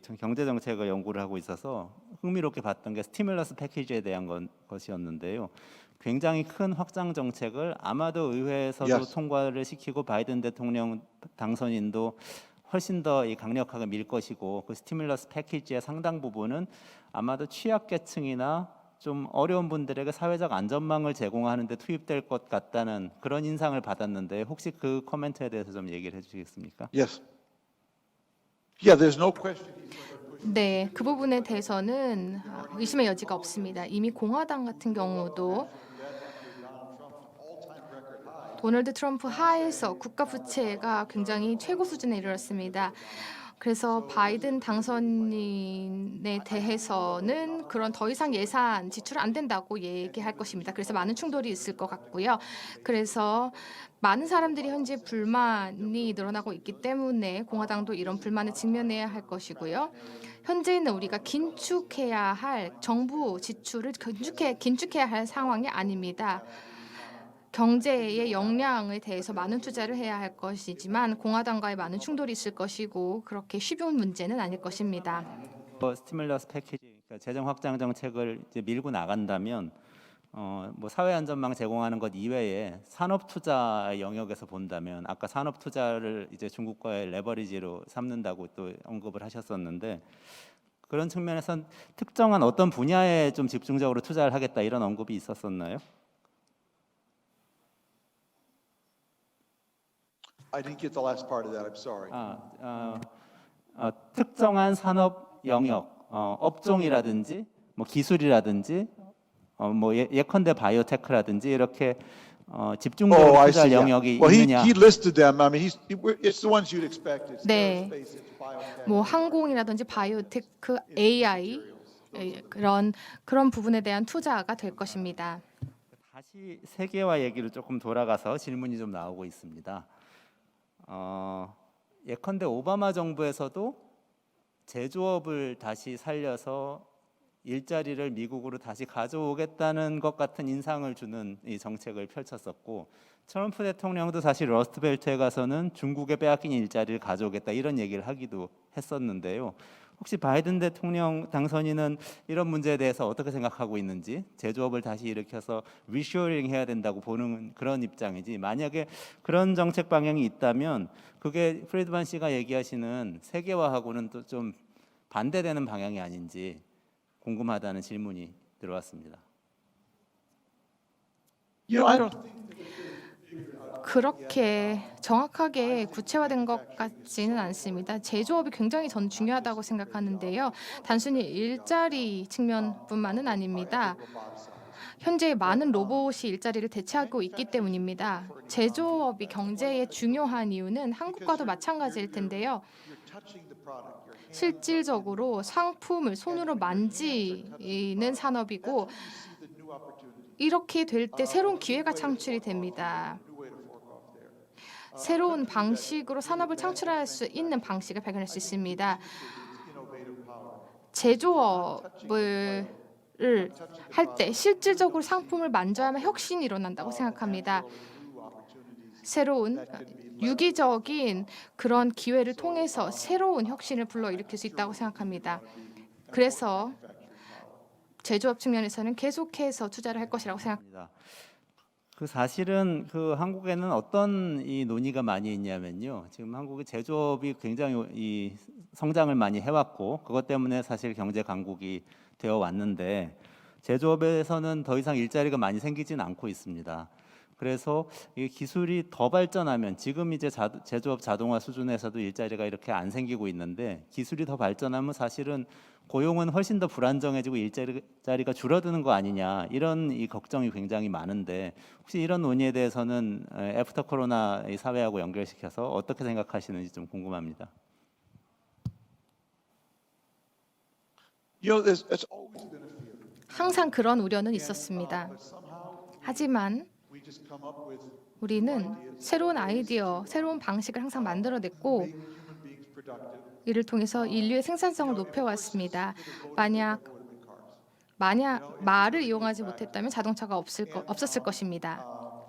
정책을 연구를 하고 있어서 흥미롭게 봤던 게 스티뮬러스 패키지에 대한 것이었는데요. 굉장히 큰 확장 정책을 아마도 의회에서도 Yes. 통과를 시키고 바이든 대통령 당선인도 훨씬 더 이 강력하게 밀 것이고 그 스티뮬러스 패키지의 상당 부분은 아마도 취약계층이나 좀 어려운 분들에게 사회적 안전망을 제공하는 데 투입될 것 같다는 그런 인상을 받았는데 혹시 그 코멘트에 대해서 좀 얘기를 해주시겠습니까? Yes. Yeah, there's no question. 네, 그 부분에 대해서는 의심의 여지가 없습니다. 이미 공화당 같은 경우도 도널드 트럼프 하에서 국가 부채가 굉장히 최고 수준에 이르렀습니다. 그래서 바이든 당선인에 대해서는 그런 더 이상 예산 지출 안 된다고 얘기할 것입니다. 그래서 많은 충돌이 있을 것 같고요. 그래서 많은 사람들이 현재 불만이 늘어나고 있기 때문에 공화당도 이런 불만을 직면해야 할 것이고요. 현재는 우리가 긴축해야 할 정부 지출을 긴축해야 할 상황이 아닙니다. 경제의 역량에 대해서 많은 투자를 해야 할 것이지만 공화당과의 많은 충돌이 있을 것이고 그렇게 쉬운 문제는 아닐 것입니다. 스티뮬러스 패키지, 그러니까 재정 확장 정책을 이제 밀고 나간다면 뭐 사회 안전망 제공하는 것 이외에 산업 투자 영역에서 본다면 아까 산업 투자를 이제 중국과의 레버리지로 삼는다고 또 언급을 하셨었는데 그런 측면에선 특정한 어떤 분야에 좀 집중적으로 투자를 하겠다 이런 언급이 있었었나요? I didn't get the last part of that. I'm sorry. 특정한 산업 영역, 업종이라든지 뭐 기술이라든지 뭐 예컨대 바이오테크라든지 이렇게 집중적으로 Oh, I 투자할 see. Yeah. 영역이 Well, 있느냐? he listed them. I mean, it's the ones you'd expect. It's 네. aerospace, it's biotech. 뭐 항공이라든지 바이오테크, AI 그런 부분에 대한 투자가 될 것입니다. 다시 세계화 얘기를 조금 돌아가서 질문이 좀 나오고 있습니다. 예컨대 오바마 정부에서도 제조업을 다시 살려서 일자리를 미국으로 다시 가져오겠다는 것 같은 인상을 주는 이 정책을 펼쳤었고 트럼프 대통령도 사실 러스트벨트에 가서는 중국에 빼앗긴 일자리를 가져오겠다 이런 얘기를 하기도 했었는데요. 혹시 바이든 대통령 당선인은 이런 문제에 대해서 어떻게 생각하고 있는지 제조업을 다시 일으켜서 리쇼링 해야 된다고 보는 그런 입장이지 만약에 그런 정책 방향이 있다면 그게 프리드만 씨가 얘기하시는 세계화하고는 또 좀 반대되는 방향이 아닌지 궁금하다는 질문이 들어왔습니다. I don't think 그렇게 정확하게 구체화된 것 같지는 않습니다. 제조업이 굉장히 전 중요하다고 생각하는데요. 단순히 일자리 측면뿐만은 아닙니다. 현재 많은 로봇이 일자리를 대체하고 있기 때문입니다. 제조업이 경제에 중요한 이유는 한국과도 마찬가지일 텐데요. you're touching the product. Your hand 실질적으로 상품을 손으로 만지는 산업이고 see the new opportunity. 이렇게 될 때 새로운 기회가 창출이 됩니다. New way to fork off there. 새로운 방식으로 산업을 창출할 수 있는 방식을 발견할 수 있습니다. 제조업을 할 때 실질적으로 상품을 만져야만 혁신이 일어난다고 생각합니다. 새로운 유기적인 그런 기회를 통해서 새로운 혁신을 불러일으킬 수 있다고 생각합니다. 그래서 제조업 측면에서는 계속해서 투자를 할 것이라고 생각합니다. 그 사실은 그 한국에는 어떤 이 논의가 많이 있냐면요. 지금 한국의 제조업이 굉장히 이 성장을 많이 해왔고 그것 때문에 사실 경제 강국이 되어 왔는데 제조업에서는 더 이상 일자리가 많이 생기지는 않고 있습니다. 그래서 이 기술이 더 발전하면 지금 이제 제조업 자동화 수준에서도 일자리가 이렇게 안 생기고 있는데 기술이 더 발전하면 사실은 고용은 훨씬 더 불안정해지고 일자리가 줄어드는 거 아니냐 이런 이 걱정이 굉장히 많은데 혹시 이런 논의에 대해서는 애프터 코로나 이 사회하고 연결시켜서 어떻게 생각하시는지 좀 궁금합니다. That's always been a fear. 항상 그런 우려는 있었습니다. 하지만 We just come up with 우리는 새로운 아이디어, 새로운 방식을 항상 만들어냈고 human beings productive. 이를 통해서 인류의 생산성을 높여왔습니다. 만약 말을 이용하지 못했다면 자동차가 없었을 것입니다.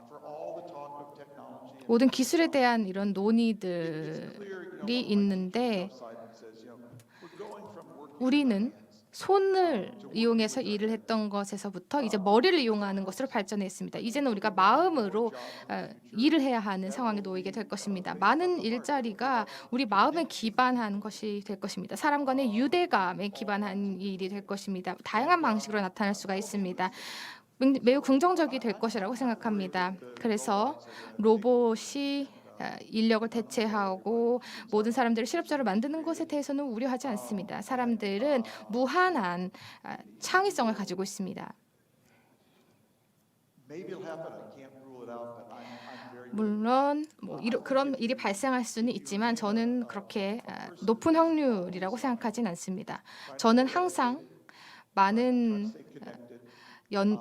For all the talk of technology, 모든 기술에 대한 이런 논의들이 있는데 side says, we're going from working 우리는 손을 이용해서 일을 했던 것에서부터 이제 머리를 이용하는 것으로 발전했습니다. 이제는 우리가 마음으로 일을 해야 하는 상황에 놓이게 될 것입니다. 많은 일자리가 우리 마음에 기반한 것이 될 것입니다. 사람 간의 유대감에 기반한 일이 될 것입니다. 다양한 방식으로 나타날 수가 있습니다. 매우 긍정적이 될 것이라고 생각합니다. 그래서 로봇이 인력을 대체하고 모든 사람들을 실업자로 만드는 것에 대해서는 우려하지 않습니다. 사람들은 무한한 창의성을 가지고 있습니다. Maybe it'll happen. I can't rule it out, but I'm very 물론 그런 일이 발생할 수는 있지만 저는 그렇게 높은 확률이라고 생각하진 않습니다. 저는 항상 많은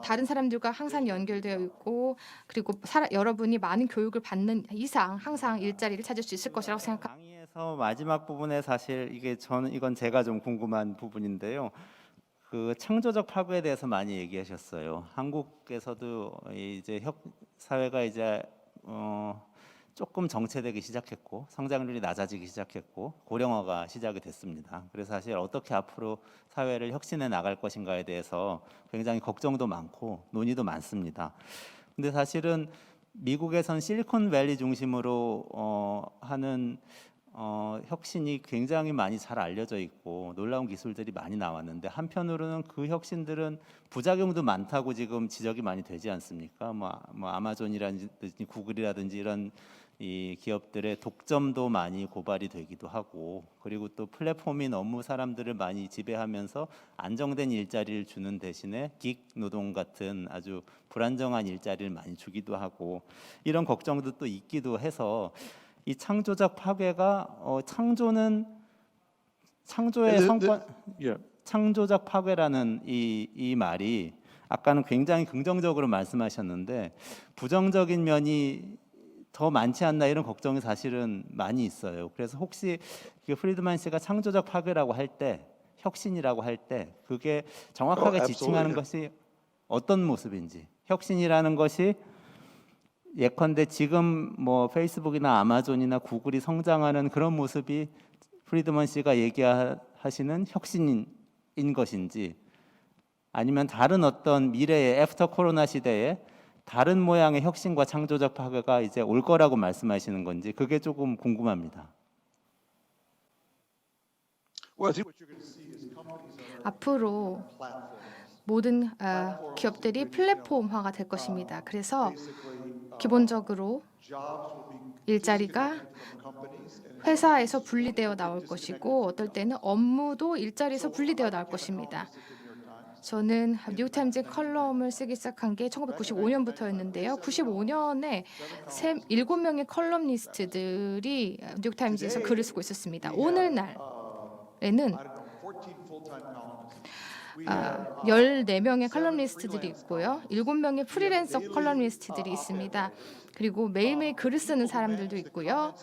다른 사람들과 항상 연결되어 있고 그리고 여러분이 많은 교육을 받는 이상 항상 일자리를 찾을 수 있을 것이라고 생각합니다. 강의에서 마지막 부분에 사실 이건 제가 좀 궁금한 부분인데요. 그 창조적 파괴에 대해서 많이 얘기하셨어요. 한국에서도 이제 사회가 이제 조금 정체되기 시작했고 성장률이 낮아지기 시작했고 고령화가 시작이 됐습니다. 그래서 사실 어떻게 앞으로 사회를 혁신해 나갈 것인가에 대해서 굉장히 걱정도 많고 논의도 많습니다. 근데 사실은 미국에선 실리콘밸리 중심으로 하는 혁신이 굉장히 많이 잘 알려져 있고 놀라운 기술들이 많이 나왔는데 한편으로는 그 혁신들은 부작용도 많다고 지금 지적이 많이 되지 않습니까? 뭐 아마존이라든지 구글이라든지 이런 이 기업들의 독점도 많이 고발이 되기도 하고 그리고 또 플랫폼이 너무 사람들을 많이 지배하면서 안정된 일자리를 주는 대신에 긱 노동 같은 아주 불안정한 일자리를 많이 주기도 하고 이런 걱정도 또 있기도 해서 이 창조적 파괴가 창조의 성과 yeah. 창조적 파괴라는 이 말이 아까는 굉장히 긍정적으로 말씀하셨는데 부정적인 면이 더 많지 않나 이런 걱정이 사실은 많이 있어요. 그래서 혹시 프리드만 씨가 창조적 파괴라고 할 때, 혁신이라고 할 때 그게 정확하게 지칭하는 것이 어떤 모습인지, 혁신이라는 것이 예컨대 지금 뭐 페이스북이나 아마존이나 구글이 성장하는 그런 모습이 프리드먼 씨가 얘기하시는 혁신인 것인지 아니면 다른 어떤 미래의 애프터 코로나 시대에 다른 모양의 혁신과 창조적 파괴가 이제 올 거라고 말씀하시는 건지 그게 조금 궁금합니다. Well, I think what you're going to see is companies that are 앞으로 모든 기업들이 플랫폼화가 될 것입니다. 그래서 기본적으로 jobs will be 일자리가 from companies and 회사에서 분리되어 나올 것이고 어떨 때는 업무도 일자리에서 분리되어 나올 것입니다. 저는 뉴욕타임즈 컬럼을 쓰기 시작한 게 1995년부터였는데요. 95년에 7명의 컬럼니스트들이 뉴욕타임즈에서 글을 쓰고 있었습니다. 오늘날에는 14 full-time columnists. 14명의 컬럼니스트들이 있고요. 7명의 프리랜서 컬럼니스트들이 있습니다. 그리고 매일매일 글을 쓰는 사람들도 있고요.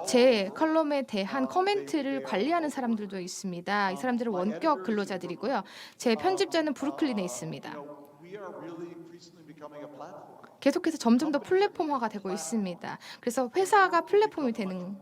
제 컬럼에 대한 코멘트를 관리하는 사람들도 있습니다. 이 사람들은 원격 근로자들이고요. 제 편집자는 브루클린에 있습니다. We are really increasingly becoming a platform. 계속해서 점점 더 플랫폼화가 되고 있습니다. 그래서 회사가 플랫폼이 되는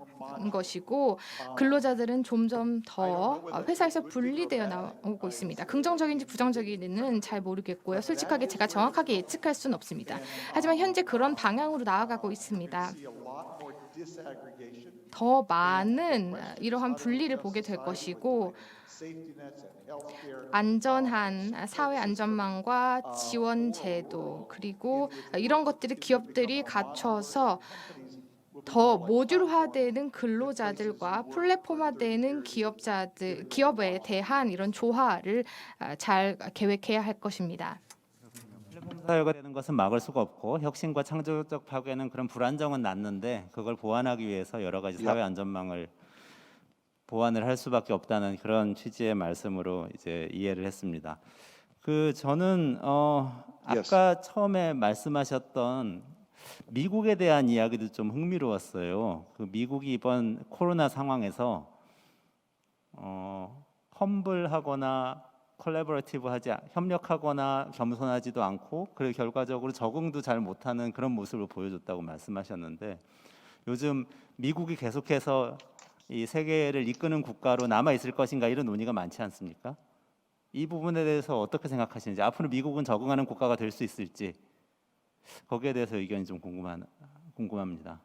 것이고 근로자들은 점점 더 회사에서 분리되어 나오고 있습니다. 긍정적인지 부정적인지는 잘 모르겠고요. 솔직하게 제가 정확하게 예측할 수는 없습니다. 하지만 현재 그런 방향으로 나아가고 있습니다. See a lot more disaggregation, 더 많은 이러한 분리를 보게 될 것이고 safety nets and healthcare. 안전한 사회 안전망과 지원 제도 그리고 이런 것들을 기업들이 갖춰서 더 모듈화되는 근로자들과 플랫폼화되는 기업에 대한 이런 조화를 잘 계획해야 할 것입니다. 플랫폼 사회가 되는 것은 막을 수가 없고 혁신과 창조적 파괴는 그런 불안정은 났는데 그걸 보완하기 위해서 여러 가지 사회 안전망을 보완을 할 수밖에 없다는 그런 취지의 말씀으로 이제 이해를 했습니다. 저는 아까 처음에 말씀하셨던 미국에 대한 이야기도 좀 흥미로웠어요. 미국이 이번 코로나 상황에서 험블하거나 협력하거나 겸손하지도 않고 그리고 결과적으로 적응도 잘 못하는 그런 모습을 보여줬다고 말씀하셨는데 요즘 미국이 계속해서 이 세계를 이끄는 국가로 남아 있을 것인가 이런 논의가 많지 않습니까? 이 부분에 대해서 어떻게 생각하시는지, 앞으로 미국은 적응하는 국가가 될 수 있을지 거기에 대해서 의견이 좀 궁금합니다.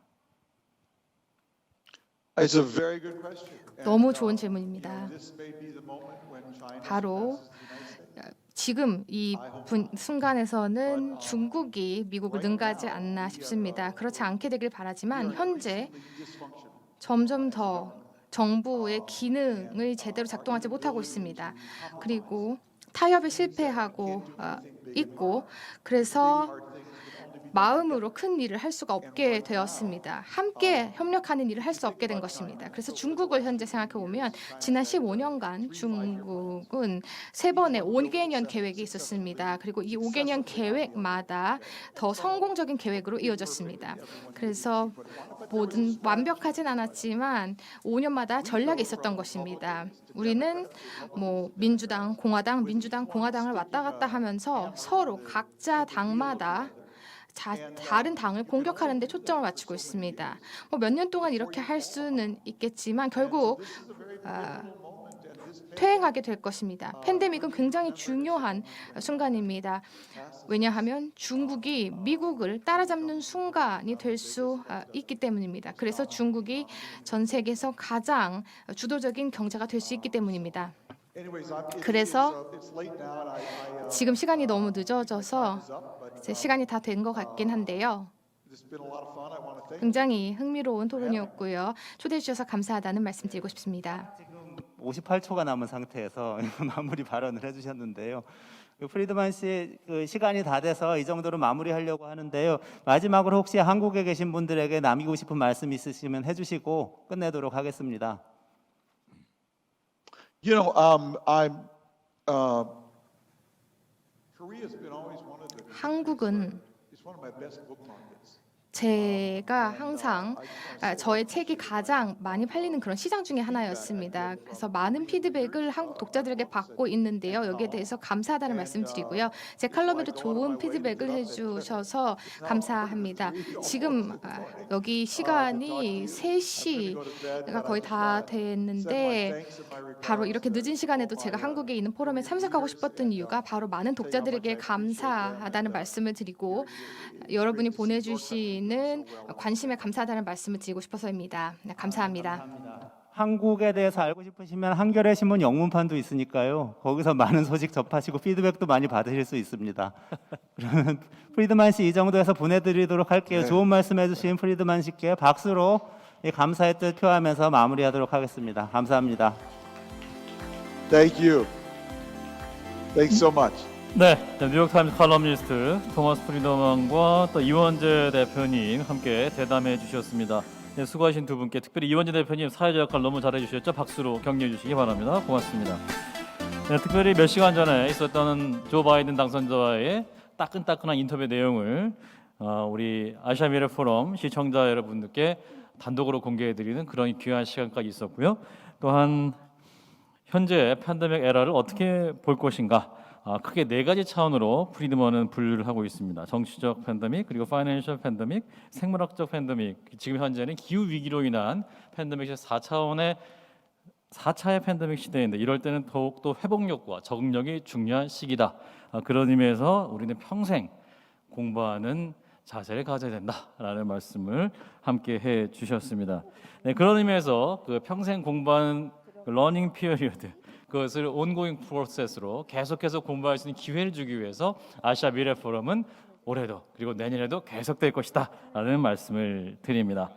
It's a very good question. 너무 좋은 질문입니다. This may be the moment when China 바로 지금 이 순간에서는 중국이 미국을 능가하지 않나 싶습니다. 그렇지 않게 되길 바라지만 현재 점점 더 정부의 기능을 제대로 작동하지 못하고 있습니다. 그리고 타협에 실패하고 있고 그래서 마음으로 큰 일을 할 수가 없게 되었습니다. 함께 협력하는 일을 할 수 없게 된 것입니다. 그래서 중국을 현재 생각해 보면 지난 15년간 중국은 3번의 5개년 계획이 있었습니다. 그리고 이 5개년 계획마다 더 성공적인 계획으로 이어졌습니다. 그래서 모든 완벽하진 않았지만 5년마다 전략이 있었던 것입니다. 우리는 뭐 민주당, 공화당을 왔다 갔다 하면서 서로 각자 당마다 다른 당을 공격하는 데 초점을 맞추고 있습니다. 몇 년 동안 이렇게 할 수는 있겠지만 결국 퇴행하게 될 것입니다. 팬데믹은 굉장히 중요한 순간입니다. 왜냐하면 중국이 미국을 따라잡는 순간이 될 수 있기 때문입니다. 그래서 중국이 전 세계에서 가장 주도적인 경제가 될 수 있기 때문입니다. 그래서 지금 시간이 너무 늦어져서 이제 시간이 다 된 것 같긴 한데요. 굉장히 흥미로운 토론이었고요. 초대해 주셔서 감사하다는 말씀 드리고 싶습니다. 58초가 남은 상태에서 마무리 발언을 해주셨는데요. 프리드만 씨, 시간이 다 돼서 이 정도로 마무리하려고 하는데요. 마지막으로 혹시 한국에 계신 분들에게 남기고 싶은 말씀 있으시면 해주시고 끝내도록 하겠습니다. You know, Korea's been always one of the. 한국은 It's one of my best book markets. 제가 항상 저의 책이 가장 많이 팔리는 그런 시장 중에 하나였습니다. 그래서 많은 피드백을 한국 독자들에게 받고 있는데요. 여기에 대해서 감사하다는 말씀드리고요. 제 칼럼에도 좋은 피드백을 해주셔서 감사합니다. 지금 여기 시간이 3시가 거의 다 됐는데 바로 이렇게 늦은 시간에도 제가 한국에 있는 포럼에 참석하고 싶었던 이유가 바로 많은 독자들에게 감사하다는 말씀을 드리고 여러분이 보내주시는 관심에 감사하다는 말씀을 드리고 싶어서입니다. 네, 감사합니다. 한국에 대해서 알고 싶으시면 한겨레 신문 영문판도 있으니까요. 거기서 많은 소식 접하시고 피드백도 많이 받으실 수 있습니다. 그러면 프리드만 씨 이 정도에서 보내드리도록 할게요. 네. 좋은 말씀해주신 프리드만 씨께 박수로 이 감사의 뜻 표하면서 마무리하도록 하겠습니다. 감사합니다. Thank you. Thanks so much. 네, 뉴욕타임즈 칼럼니스트 토마스 프리드만과 또 이원재 대표님 함께 대담해 주셨습니다. 네, 수고하신 두 분께 특별히 이원재 대표님 사회자 역할 너무 잘해 주셨죠? 박수로 격려해 주시기 바랍니다. 고맙습니다. 네, 특별히 몇 시간 전에 있었던 조 바이든 당선자와의 따끈따끈한 인터뷰 내용을 우리 아시아 미래 포럼 시청자 여러분들께 단독으로 공개해드리는 그런 귀한 시간까지 있었고요. 또한 현재 팬데믹 에라를 어떻게 볼 것인가, 크게 4가지 차원으로 프리드먼은 분류를 하고 있습니다. 정치적 팬데믹, 그리고 파이낸셜 팬데믹, 생물학적 팬데믹, 지금 현재는 기후 위기로 인한 팬데믹의 4차의 팬데믹 시대인데 이럴 때는 더욱더 회복력과 적응력이 중요한 시기다. 그런 의미에서 우리는 평생 공부하는 자세를 가져야 된다라는 말씀을 함께 해 주셨습니다. 네, 그런 의미에서 그 평생 공부하는 러닝 피어리어드, 그것을 온고잉 프로세스로 계속해서 공부할 수 있는 기회를 주기 위해서 아시아 미래 포럼은 올해도 그리고 내년에도 계속될 것이다라는 말씀을 드립니다.